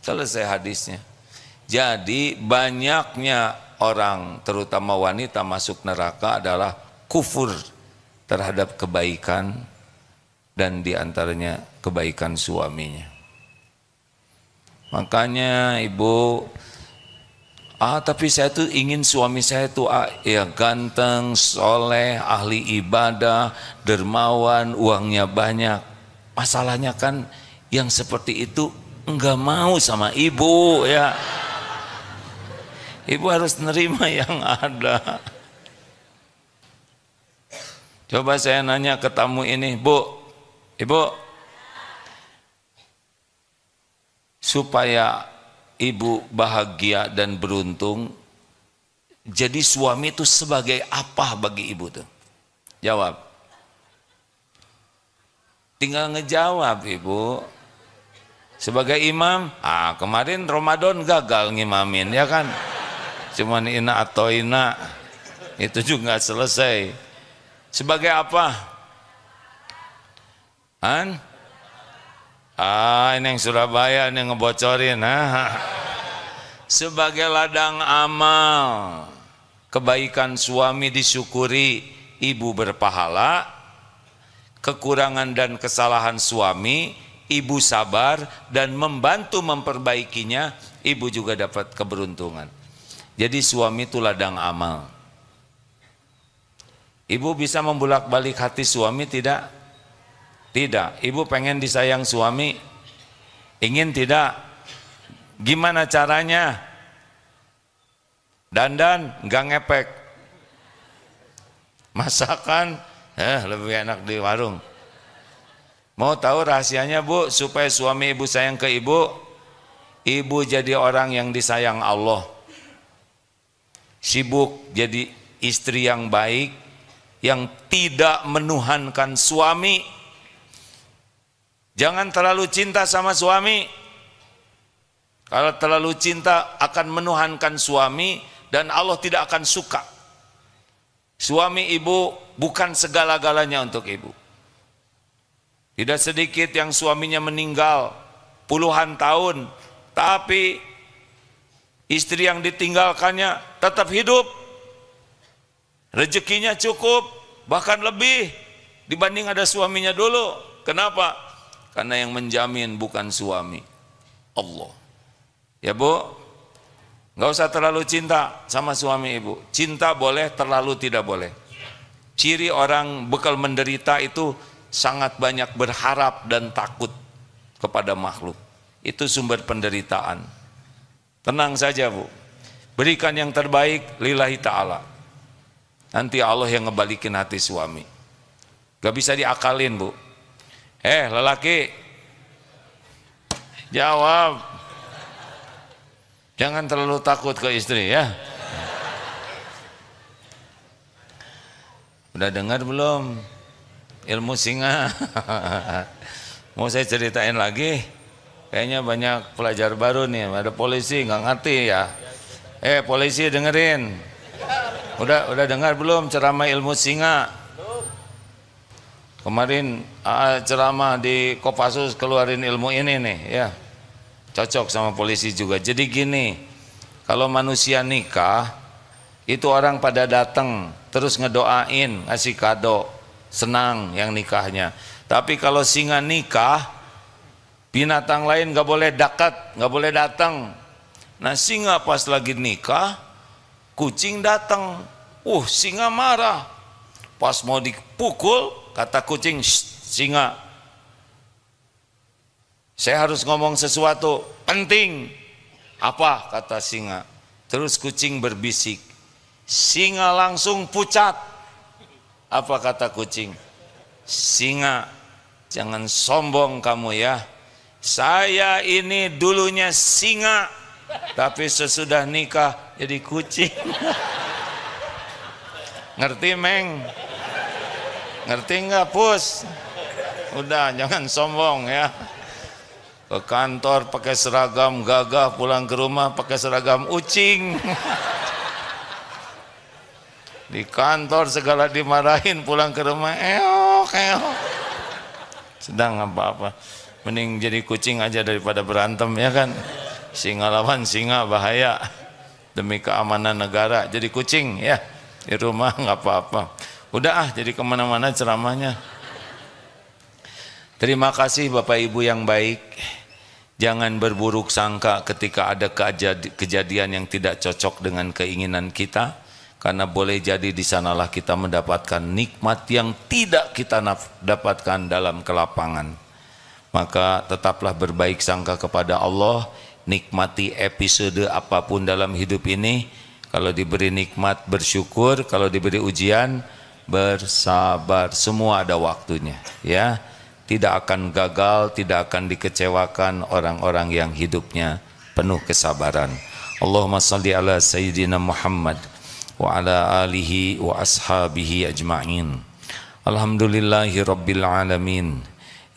Selesai hadisnya. Jadi banyaknya orang, terutama wanita, masuk neraka adalah kufur terhadap kebaikan, dan diantaranya kebaikan suaminya. Makanya ibu, tapi saya tuh ingin suami saya tuh ya ganteng, soleh, ahli ibadah, dermawan, uangnya banyak. Masalahnya kan yang seperti itu enggak mau sama ibu ya. Ibu harus nerima yang ada. Coba saya nanya ke tamu ini, Bu, Ibu, supaya ibu bahagia dan beruntung, jadi suami itu sebagai apa bagi ibu tuh? Jawab. Tinggal ngejawab ibu. Sebagai imam, kemarin Ramadan gagal ngimamin ya kan? Cuman ina atau ina, itu juga selesai. Sebagai apa? Ini yang Surabaya ini ngebocorin. Sebagai ladang amal, kebaikan suami disyukuri, ibu berpahala. Kekurangan dan kesalahan suami, ibu sabar dan membantu memperbaikinya, ibu juga dapat keberuntungan. Jadi suami itu ladang amal. Ibu bisa membulak-balik hati suami tidak? Tidak. Ibu pengen disayang suami? Ingin tidak? Gimana caranya? Dandan nggak ngepek. Masakan lebih enak di warung. Mau tahu rahasianya Bu supaya suami ibu sayang ke ibu? Ibu jadi orang yang disayang Allah. Sibuk jadi istri yang baik, yang tidak menuhankan suami. Jangan terlalu cinta sama suami. Kalau terlalu cinta akan menuhankan suami dan Allah tidak akan suka. Suami ibu bukan segala-galanya untuk ibu. Tidak sedikit yang suaminya meninggal puluhan tahun, tapi istri yang ditinggalkannya tetap hidup. Rezekinya cukup, bahkan lebih dibanding ada suaminya dulu. Kenapa? Karena yang menjamin bukan suami, Allah. Ya Bu, nggak usah terlalu cinta sama suami ibu. Cinta boleh, terlalu tidak boleh. Ciri orang bekal menderita itu sangat banyak berharap dan takut kepada makhluk. Itu sumber penderitaan. Tenang saja Bu, berikan yang terbaik lillahi ta'ala. Nanti Allah yang ngebalikin hati suami. Gak bisa diakalin Bu. Lelaki, jawab. Jangan terlalu takut ke istri ya. Udah dengar belum ilmu singa? Mau saya ceritain lagi? Kayaknya banyak pelajar baru nih. Ada polisi nggak ngerti ya. Polisi dengerin. Udah dengar belum ceramah ilmu singa? Kemarin ceramah di Kopassus keluarin ilmu ini nih ya. Cocok sama polisi juga. Jadi gini, kalau manusia nikah itu orang pada datang terus ngedoain, ngasih kado, senang yang nikahnya. Tapi kalau singa nikah, binatang lain nggak boleh dekat, nggak boleh datang. Nah singa pas lagi nikah, kucing datang, singa marah. Pas mau dipukul, kata kucing, singa, saya harus ngomong sesuatu penting. Apa? Kata singa. Terus kucing berbisik, singa langsung pucat. Apa kata kucing? Singa, jangan sombong kamu ya. Saya ini dulunya singa, tapi sesudah nikah jadi kucing. Ngerti Meng? Ngerti nggak Pus? Udah jangan sombong ya. Ke kantor pakai seragam gagah, pulang ke rumah pakai seragam ucing. Di kantor segala dimarahin, pulang ke rumah eok. Sedang apa-apa. Mending jadi kucing aja daripada berantem, ya kan? Singa lawan singa bahaya. Demi keamanan negara jadi kucing, ya. Di rumah nggak apa-apa. Udah jadi kemana-mana ceramahnya. Terima kasih Bapak Ibu yang baik. Jangan berburuk sangka ketika ada kejadian yang tidak cocok dengan keinginan kita, karena boleh jadi di sanalah kita mendapatkan nikmat yang tidak kita dapatkan dalam kelapangan. Maka tetaplah berbaik sangka kepada Allah, nikmati episode apapun dalam hidup ini. Kalau diberi nikmat bersyukur, kalau diberi ujian bersabar, semua ada waktunya, ya. Tidak akan gagal, tidak akan dikecewakan orang-orang yang hidupnya penuh kesabaran. Allahumma salli ala Sayyidina Muhammad wa ala alihi wa ashabihi ajma'in. Alhamdulillahi rabbil alamin.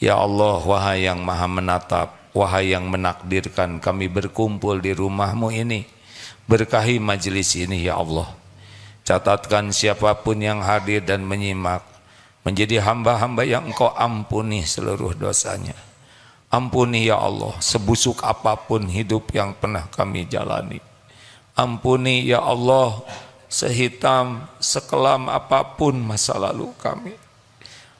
Ya Allah, wahai yang maha menatap, wahai yang menakdirkan kami berkumpul di rumah-Mu ini, berkahi majelis ini ya Allah. Catatkan siapapun yang hadir dan menyimak menjadi hamba-hamba yang Engkau ampuni seluruh dosanya. Ampuni ya Allah sebusuk apapun hidup yang pernah kami jalani. Ampuni ya Allah sehitam, sekelam apapun masa lalu kami.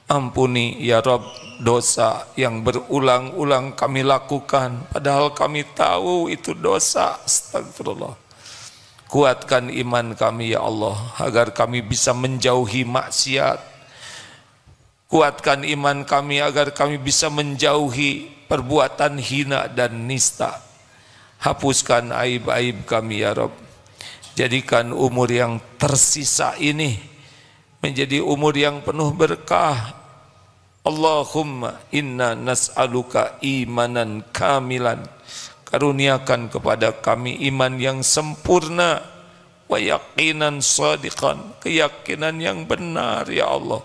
Ampuni ya Rabb dosa yang berulang-ulang kami lakukan padahal kami tahu itu dosa. Astagfirullah. Kuatkan iman kami ya Allah agar kami bisa menjauhi maksiat. Kuatkan iman kami agar kami bisa menjauhi perbuatan hina dan nista. Hapuskan aib-aib kami ya Rabb. Jadikan umur yang tersisa ini menjadi umur yang penuh berkah. Allahumma inna nas'aluka imanan kamilan. Karuniakan kepada kami iman yang sempurna, wa yaqinan sadiqan, keyakinan yang benar ya Allah,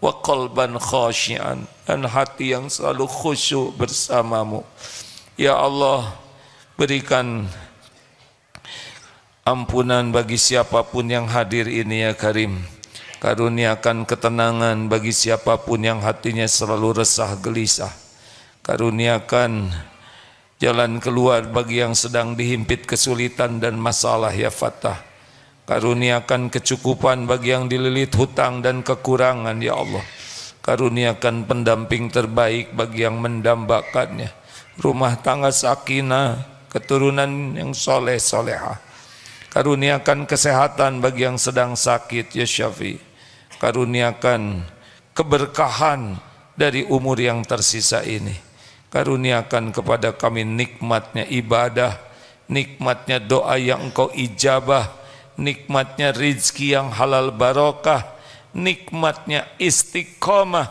wa qalban khasyian, dan hati yang selalu khusyuk bersamamu ya Allah. Berikan ampunan bagi siapapun yang hadir ini ya Karim. Karuniakan ketenangan bagi siapapun yang hatinya selalu resah gelisah. Karuniakan jalan keluar bagi yang sedang dihimpit kesulitan dan masalah ya Fattah. Karuniakan kecukupan bagi yang dililit hutang dan kekurangan ya Allah. Karuniakan pendamping terbaik bagi yang mendambakannya. Rumah tangga sakinah, keturunan yang soleh solehah. Karuniakan kesehatan bagi yang sedang sakit ya Syafi. Karuniakan keberkahan dari umur yang tersisa ini. Karuniakan kepada kami nikmatnya ibadah, nikmatnya doa yang Engkau ijabah, nikmatnya rizki yang halal barokah, nikmatnya istiqamah,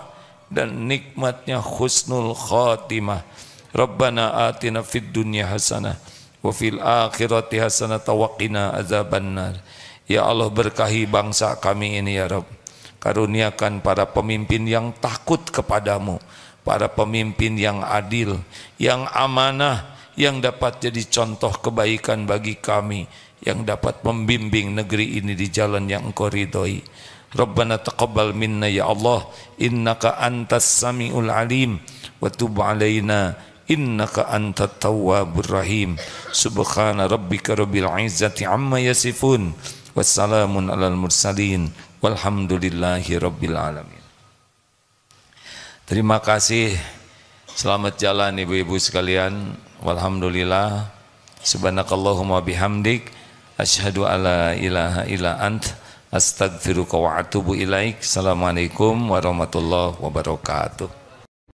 dan nikmatnya husnul khatimah. Rabbana atina fid dunya hasanah wa fil akhirati hasanah wa qina azabannar. Ya Allah, berkahi bangsa kami ini ya Rabb. Karuniakan para pemimpin yang takut kepadamu, para pemimpin yang adil, yang amanah, yang dapat jadi contoh kebaikan bagi kami, yang dapat membimbing negeri ini di jalan yang Engkau ridhoi. Rabbana taqabbal minna ya Allah, innaka antas samiul alim, wa tub alaina innaka antat tawwabur rahim. Subhana rabbika rabbil izzati amma yasifun, wassalamun alal mursalin, walhamdulillahi rabbil alamin. Terima kasih. Selamat jalan ibu-ibu sekalian. Walhamdulillah. Subhanakallahumma bihamdik, asyhadu alla ilaha illa ant, astaghfiruka wa atubu ilaik. Assalamualaikum warahmatullahi wabarakatuh.